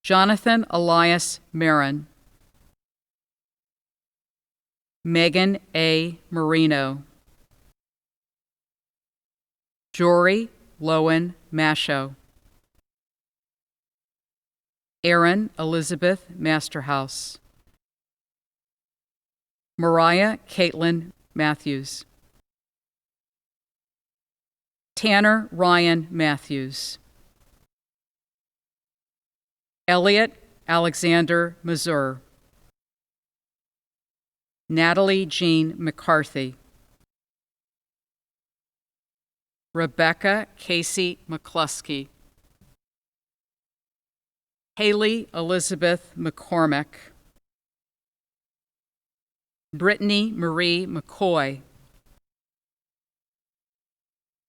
Jonathan Elias Marin, Megan A. Marino, Jory Lowen Masho, Erin Elizabeth Masterhouse, Mariah Caitlin Matthews. Tanner Ryan Matthews. Elliot Alexander Mazur. Natalie Jean McCarthy. Rebecca Casey McCluskey. Haley Elizabeth McCormick. Brittany Marie McCoy.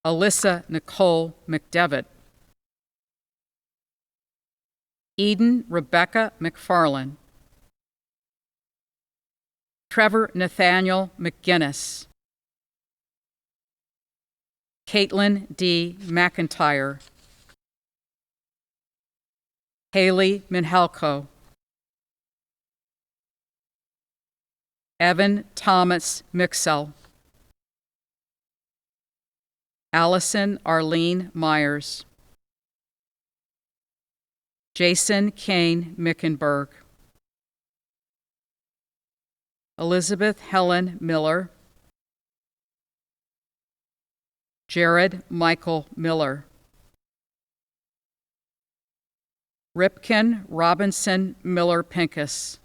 Alyssa Nicole McDevitt. Eden Rebecca McFarland. Trevor Nathaniel McGinnis. Caitlin D. McIntyre. Haley Minhalko. Evan Thomas Mixell. Allison Arlene Myers. Jason Kane Mickenberg. Elizabeth Helen Miller. Jared Michael Miller. Ripken Robinson Miller Pincus.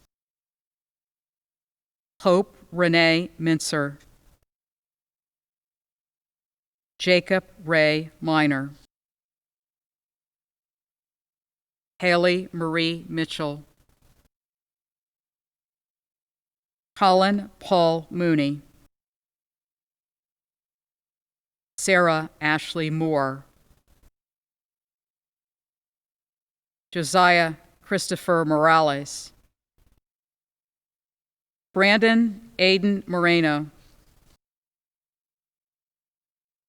Hope Renee Mincer. Jacob Ray Minor. Haley Marie Mitchell. Colin Paul Mooney. Sarah Ashley Moore. Josiah Christopher Morales. Brandon Aiden Moreno.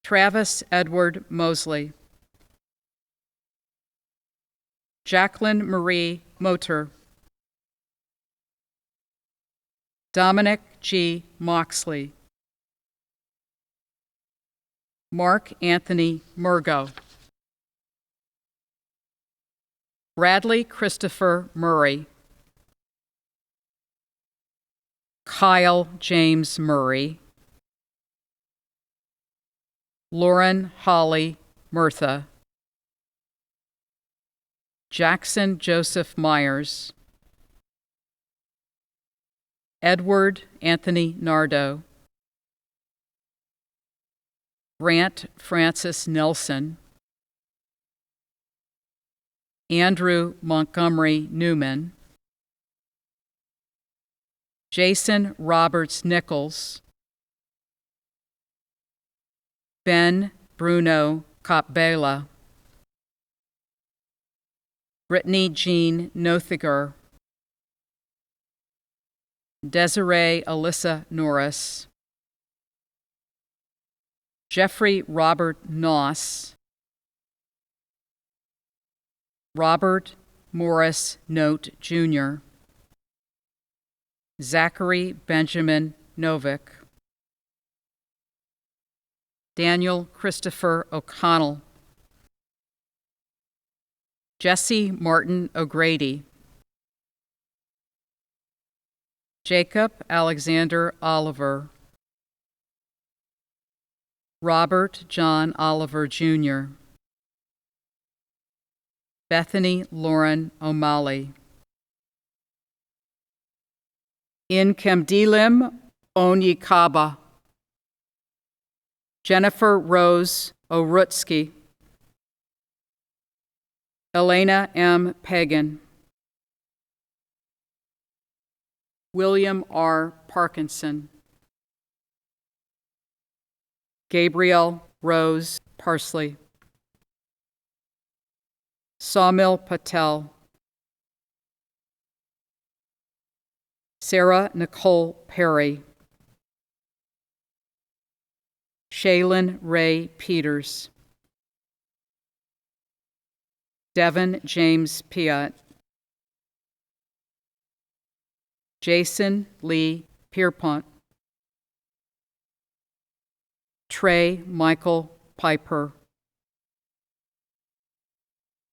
Travis Edward Mosley. Jacqueline Marie Motor. Dominic G. Moxley. Mark Anthony Murgo. Bradley Christopher Murray. Kyle James Murray. Lauren Holly Murtha. Jackson Joseph Myers. Edward Anthony Nardo. Grant Francis Nelson. Andrew Montgomery Newman. Jason Roberts Nichols. Ben Bruno Copbela. Brittany Jean Nothiger. Desiree Alyssa Norris. Jeffrey Robert Noss. Robert Morris Note Jr. Zachary Benjamin Novick. Daniel Christopher O'Connell. Jesse Martin O'Grady. Jacob Alexander Oliver. Robert John Oliver Jr. Bethany Lauren O'Malley. Inkemdilim Onyekaba. Jennifer Rose Orutsky. Elena M. Pagan. William R. Parkinson. Gabriel Rose Parsley. Sawmill Patel. Sarah Nicole Perry. Shaylin Ray Peters. Devin James Piatt. Jason Lee Pierpont. Trey Michael Piper.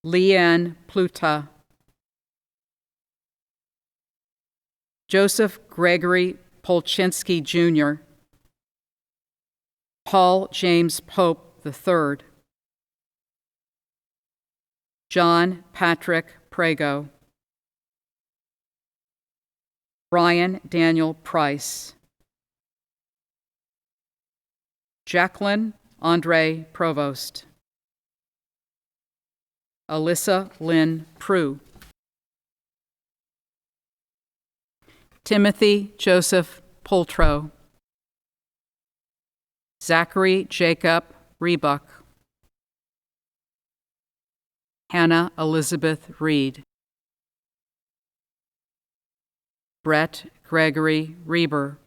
Leanne Pluta. Joseph Gregory Polchinski Jr. Paul James Pope III, John Patrick Prego, Brian Daniel Price, Jacqueline Andre Provost, Alyssa Lynn Prue, Timothy Joseph Poltro, Zachary Jacob Rebuck, Hannah Elizabeth Reed, Brett Gregory Reber,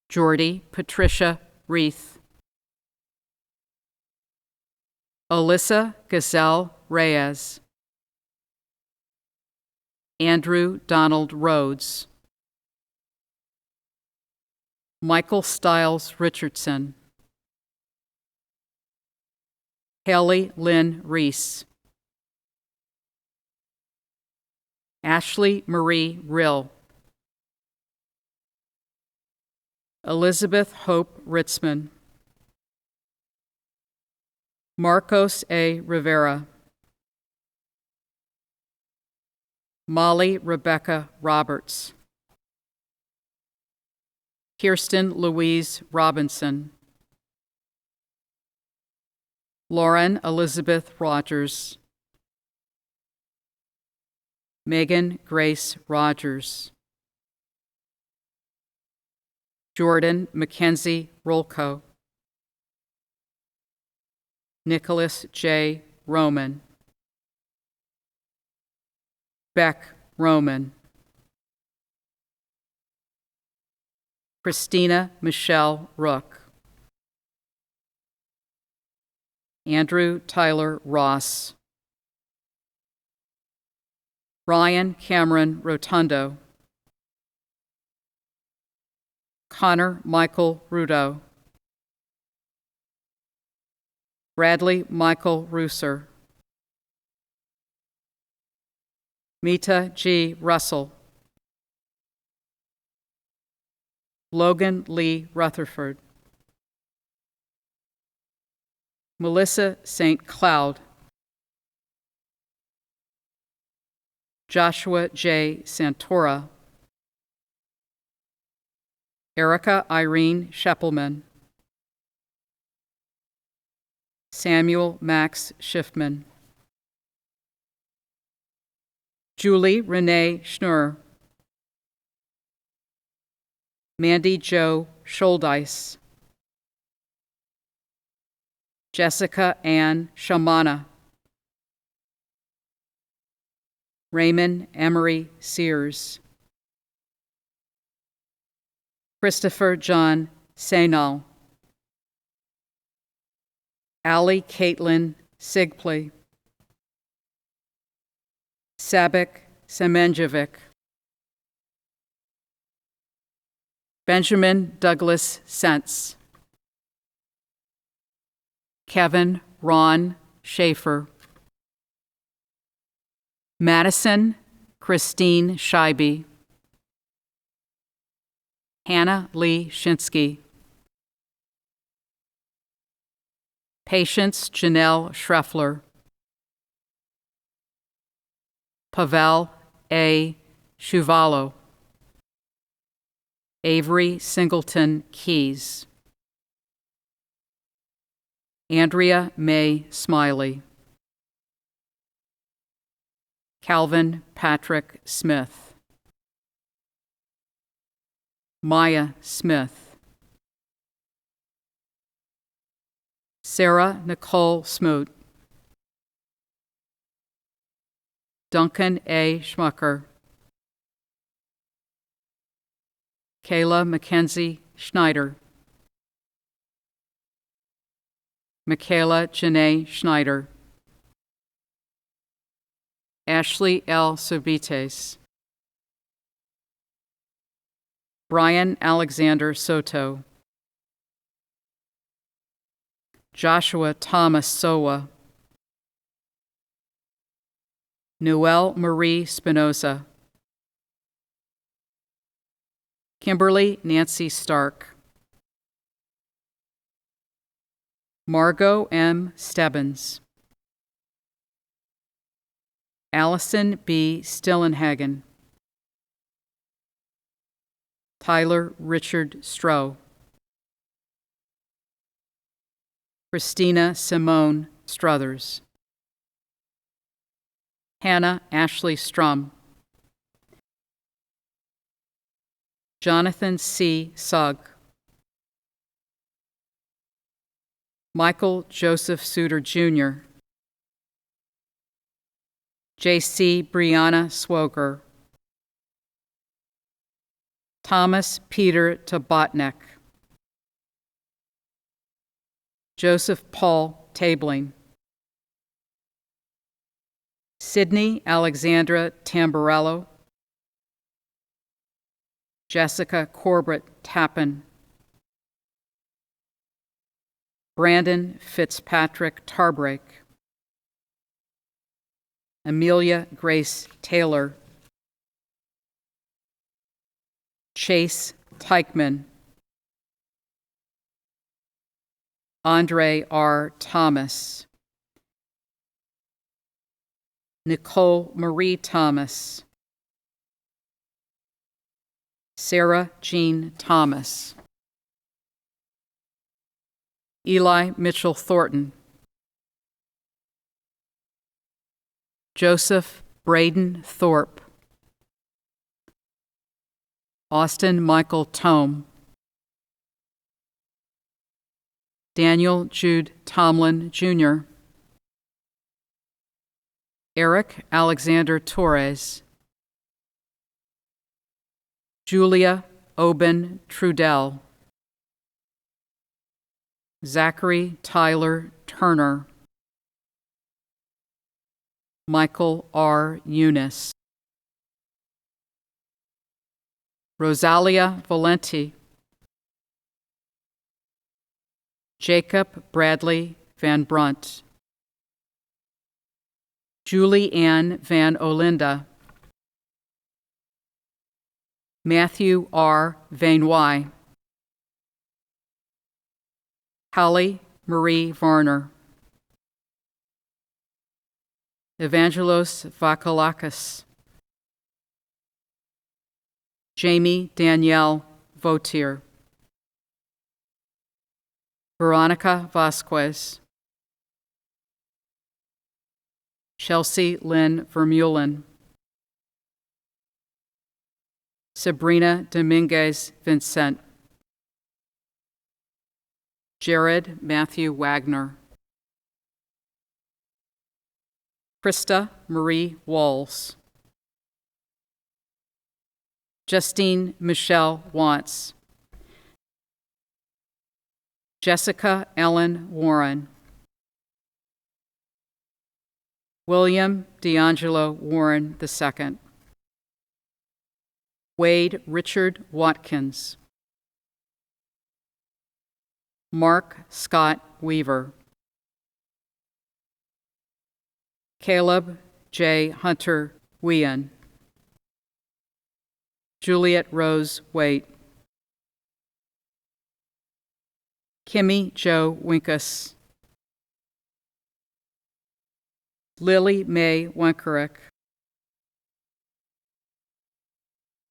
Jordy Patricia Reith, Alyssa Gazelle Reyes, Andrew Donald Rhodes, Michael Stiles Richardson, Haley Lynn Reese, Ashley Marie Rill, Elizabeth Hope Ritzman, Marcos A. Rivera, Molly Rebecca Roberts, Kirsten Louise Robinson, Lauren Elizabeth Rogers, Megan Grace Rogers, Jordan Mackenzie Rolko, Nicholas J. Roman, Beck Roman, Christina Michelle Rook, Andrew Tyler Ross, Ryan Cameron Rotundo, Connor Michael Rudo, Bradley Michael Russer, Mita G. Russell, Logan Lee Rutherford, Melissa St. Cloud, Joshua J. Santora, Erica Irene Scheppelman, Samuel Max Schiffman, Julie Renee Schnur, Mandy Jo Scholdice, Jessica Ann Shamana, Raymond Emery Sears, Christopher John Sainal, Allie Caitlin Sigpley, Sabik Semenjevic, Benjamin Douglas Sentz, Kevin Ron Schaefer, Madison Christine Scheibe, Hannah Lee Shinsky, Patience Janelle Schreffler, Pavel A. Shuvalo, Avery Singleton Keys, Andrea May Smiley, Calvin Patrick Smith, Maya Smith, Sarah Nicole Smoot, Duncan A. Schmucker, Kayla Mackenzie Schneider, Michaela Janae Schneider, Ashley L. Sobites, Brian Alexander Soto, Joshua Thomas Sowa, Noelle Marie Spinoza, Kimberly Nancy Stark, Margot M. Stebbins, Allison B. Stillenhagen, Tyler Richard Stroh, Christina Simone Struthers, Hannah Ashley Strum, Jonathan C. Sugg, Michael Joseph Suter Jr., J.C. Brianna Swoger, Thomas Peter Tabotnek, Joseph Paul Tabling, Sydney Alexandra Tamburello, Jessica Corbett Tappan, Brandon Fitzpatrick Tarbrake, Amelia Grace Taylor, Chase Teichman, Andre R. Thomas, Nicole Marie Thomas, Sarah Jean Thomas, Eli Mitchell Thornton, Joseph Braden Thorpe, Austin Michael Tome, Daniel Jude Tomlin, Jr., Eric Alexander Torres, Julia Oben Trudell, Zachary Tyler Turner, Michael R. Eunice, Rosalia Valenti, Jacob Bradley Van Brunt, Julie Ann Van Olinda, Matthew R. Vainwy, Holly Marie Varner, Evangelos Vakalakis, Jamie Danielle Vautier, Veronica Vasquez, Chelsea Lynn Vermeulen, Sabrina Dominguez Vincent, Jared Matthew Wagner, Krista Marie Walls, Justine Michelle Wantz, Jessica Ellen Warren, William D'Angelo Warren II, Wade Richard Watkins, Mark Scott Weaver, Caleb J. Hunter Wien, Juliet Rose Waite, Kimmy Jo Winkus, Lily Mae Wenkerick,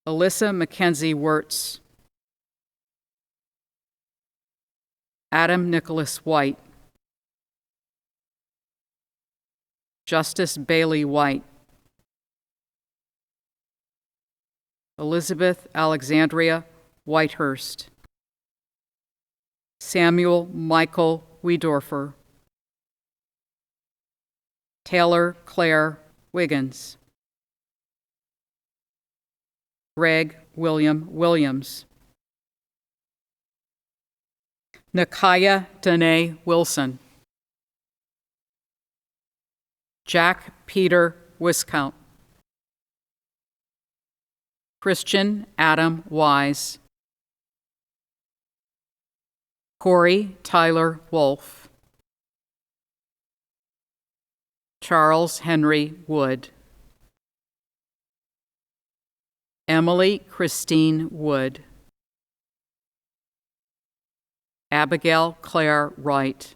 Alyssa Mackenzie Wirtz, Adam Nicholas White, Justice Bailey White, Elizabeth Alexandria Whitehurst, Samuel Michael Wiedorfer, Taylor Claire Wiggins, Greg William Williams, Nakaya Danae Wilson, Jack Peter Viscount, Christian Adam Wise, Corey Tyler Wolf, Charles Henry Wood, Emily Christine Wood, Abigail Claire Wright,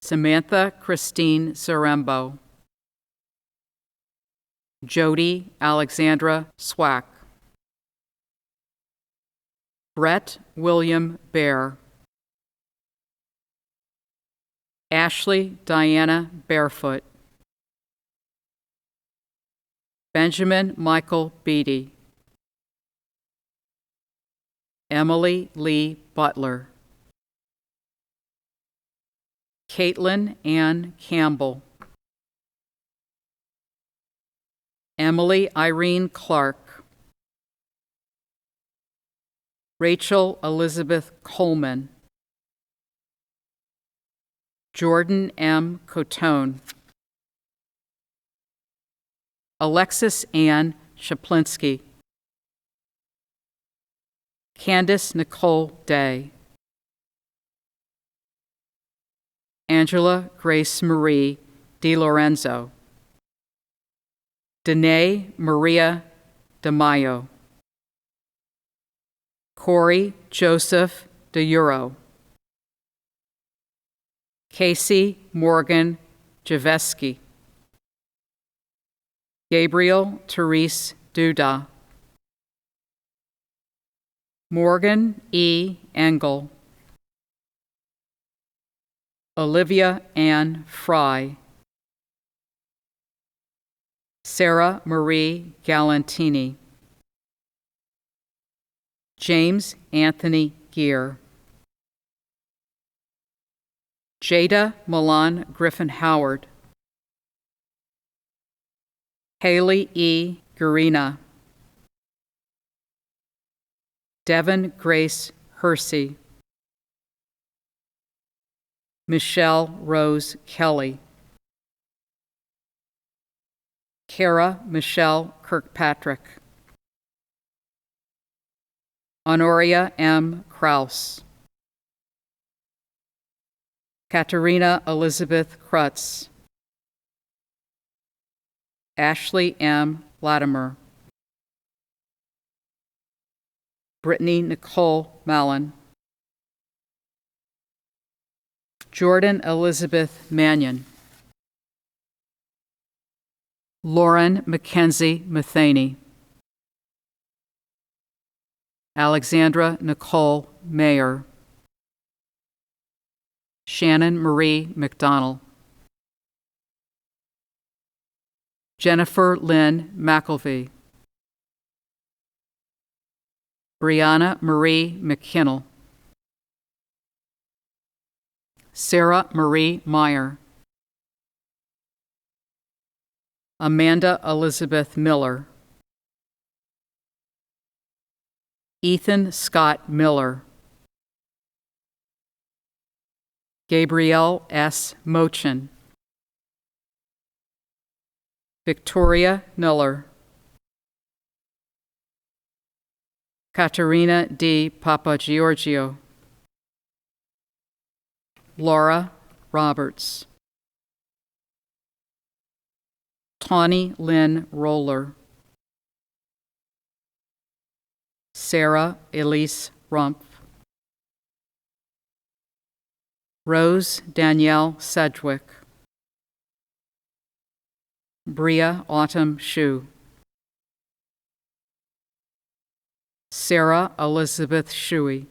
Samantha Christine Zarembo, Jody Alexandra Swack, Brett William Bear, Ashley Diana Barefoot, Benjamin Michael Beatty, Emily Lee Butler, Caitlin Ann Campbell, Emily Irene Clark, Rachel Elizabeth Coleman, Jordan M. Cotone, Alexis Ann Shaplinsky, Candace Nicole Day, Angela Grace Marie DiLorenzo, Danae Maria DeMaio, Corey Joseph DeEuro, Casey Morgan Javeski, Gabriel Therese Duda, Morgan E. Engel, Olivia Ann Fry, Sarah Marie Galantini, James Anthony Gear, Jada Milan Griffin Howard, Haley E. Gurina, Devin Grace Hersey, Michelle Rose Kelly, Kara Michelle Kirkpatrick, Honoria M. Kraus, Katerina Elizabeth Krutz, Ashley M. Latimer, Brittany Nicole Mallon, Jordan Elizabeth Mannion, Lauren Mackenzie Matheny, Alexandra Nicole Mayer, Shannon Marie McDonald, Jennifer Lynn McElvey, Brianna Marie McKinnell, Sarah Marie Meyer, Amanda Elizabeth Miller, Ethan Scott Miller, Gabrielle S. Mochin, Victoria Miller, Katerina D. Papagiorgio, Laura Roberts, Tawny Lynn Roller, Sarah Elise Rumpf, Rose Danielle Sedgwick, Bria Autumn Shue, Sarah Elizabeth Shuey,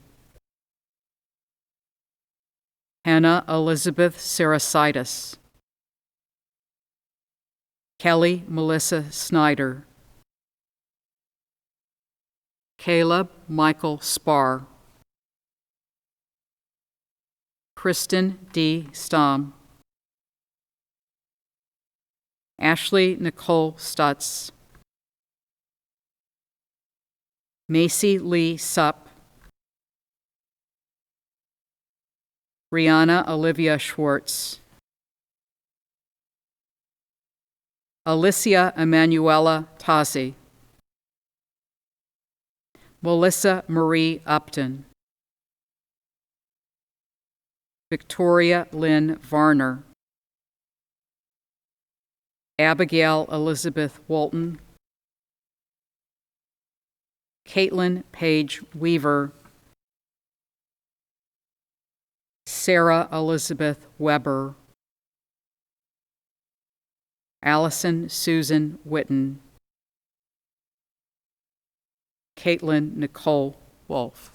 Hannah Elizabeth Sarasitis, Kelly Melissa Snyder, Caleb Michael Spar, Kristen D. Stom, Ashley Nicole Stutz, Macy Lee Supp, Rihanna Olivia Schwartz, Alicia Emanuela Tazi, Melissa Marie Upton, Victoria Lynn Varner, Abigail Elizabeth Walton, Caitlin Page Weaver, Sarah Elizabeth Weber, Allison Susan Witten, Caitlin Nicole Wolf.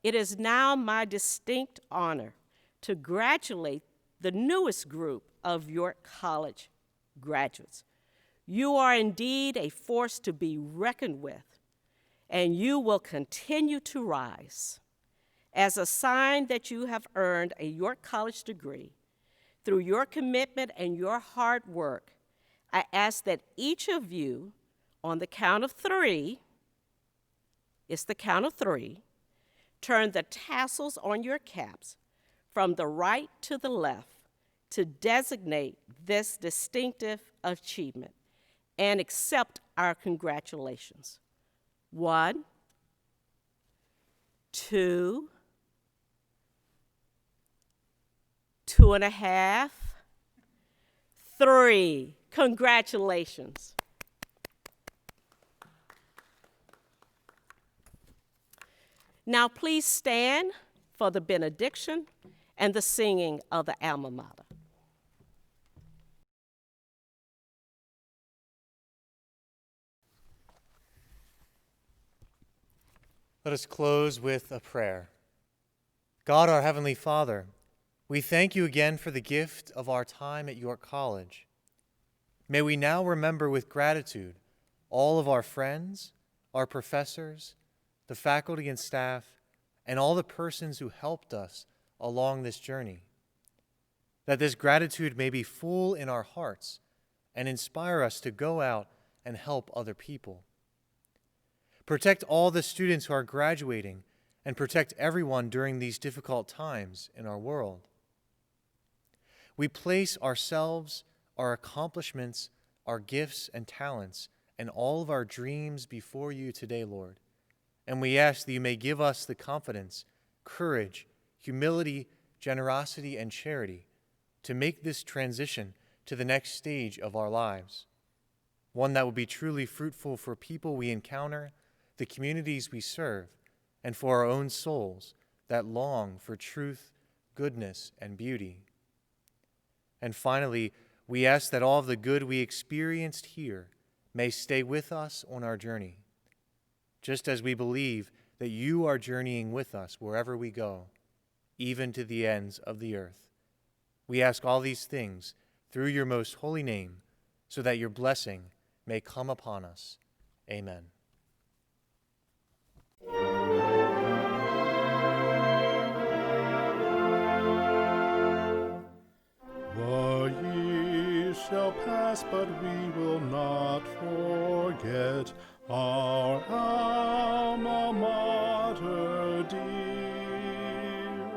It is now my distinct honor to congratulate the newest group of York College graduates. You are indeed a force to be reckoned with, and you will continue to rise. As a sign that you have earned a York College degree, through your commitment and your hard work, I ask that each of you, on the count of three, it's the count of three, turn the tassels on your caps from the right to the left to designate this distinctive achievement and accept our congratulations. 1, 2, 2.5, 3. Congratulations. Now please stand for the benediction and the singing of the alma mater. Let us close with a prayer. God, our Heavenly Father, we thank you again for the gift of our time at York College. May we now remember with gratitude all of our friends, our professors, the faculty and staff, and all the persons who helped us along this journey. That this gratitude may be full in our hearts and inspire us to go out and help other people. Protect all the students who are graduating and protect everyone during these difficult times in our world. We place ourselves, our accomplishments, our gifts and talents, and all of our dreams before you today, Lord. And we ask that you may give us the confidence, courage, humility, generosity, and charity to make this transition to the next stage of our lives, one that will be truly fruitful for people we encounter, the communities we serve, and for our own souls that long for truth, goodness, and beauty. And finally, we ask that all of the good we experienced here may stay with us on our journey, just as we believe that you are journeying with us wherever we go, even to the ends of the earth. We ask all these things through your most holy name, so that your blessing may come upon us. Amen. The years shall pass, but we will not forget our alma mater dear.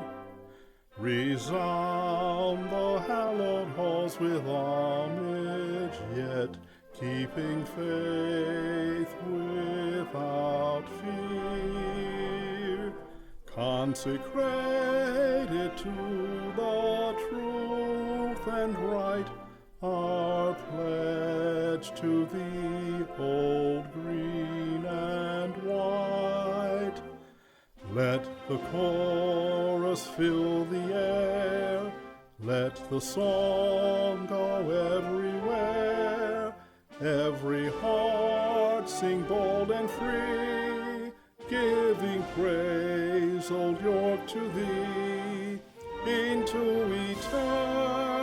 Resound the hallowed halls with homage, yet keeping faith without fear. Consecrated to the truth and right, our pledge to thee, old green and white. Let the chorus fill the air, let the song go everywhere, every heart sing bold and free, giving praise, old York, to thee, into eternity.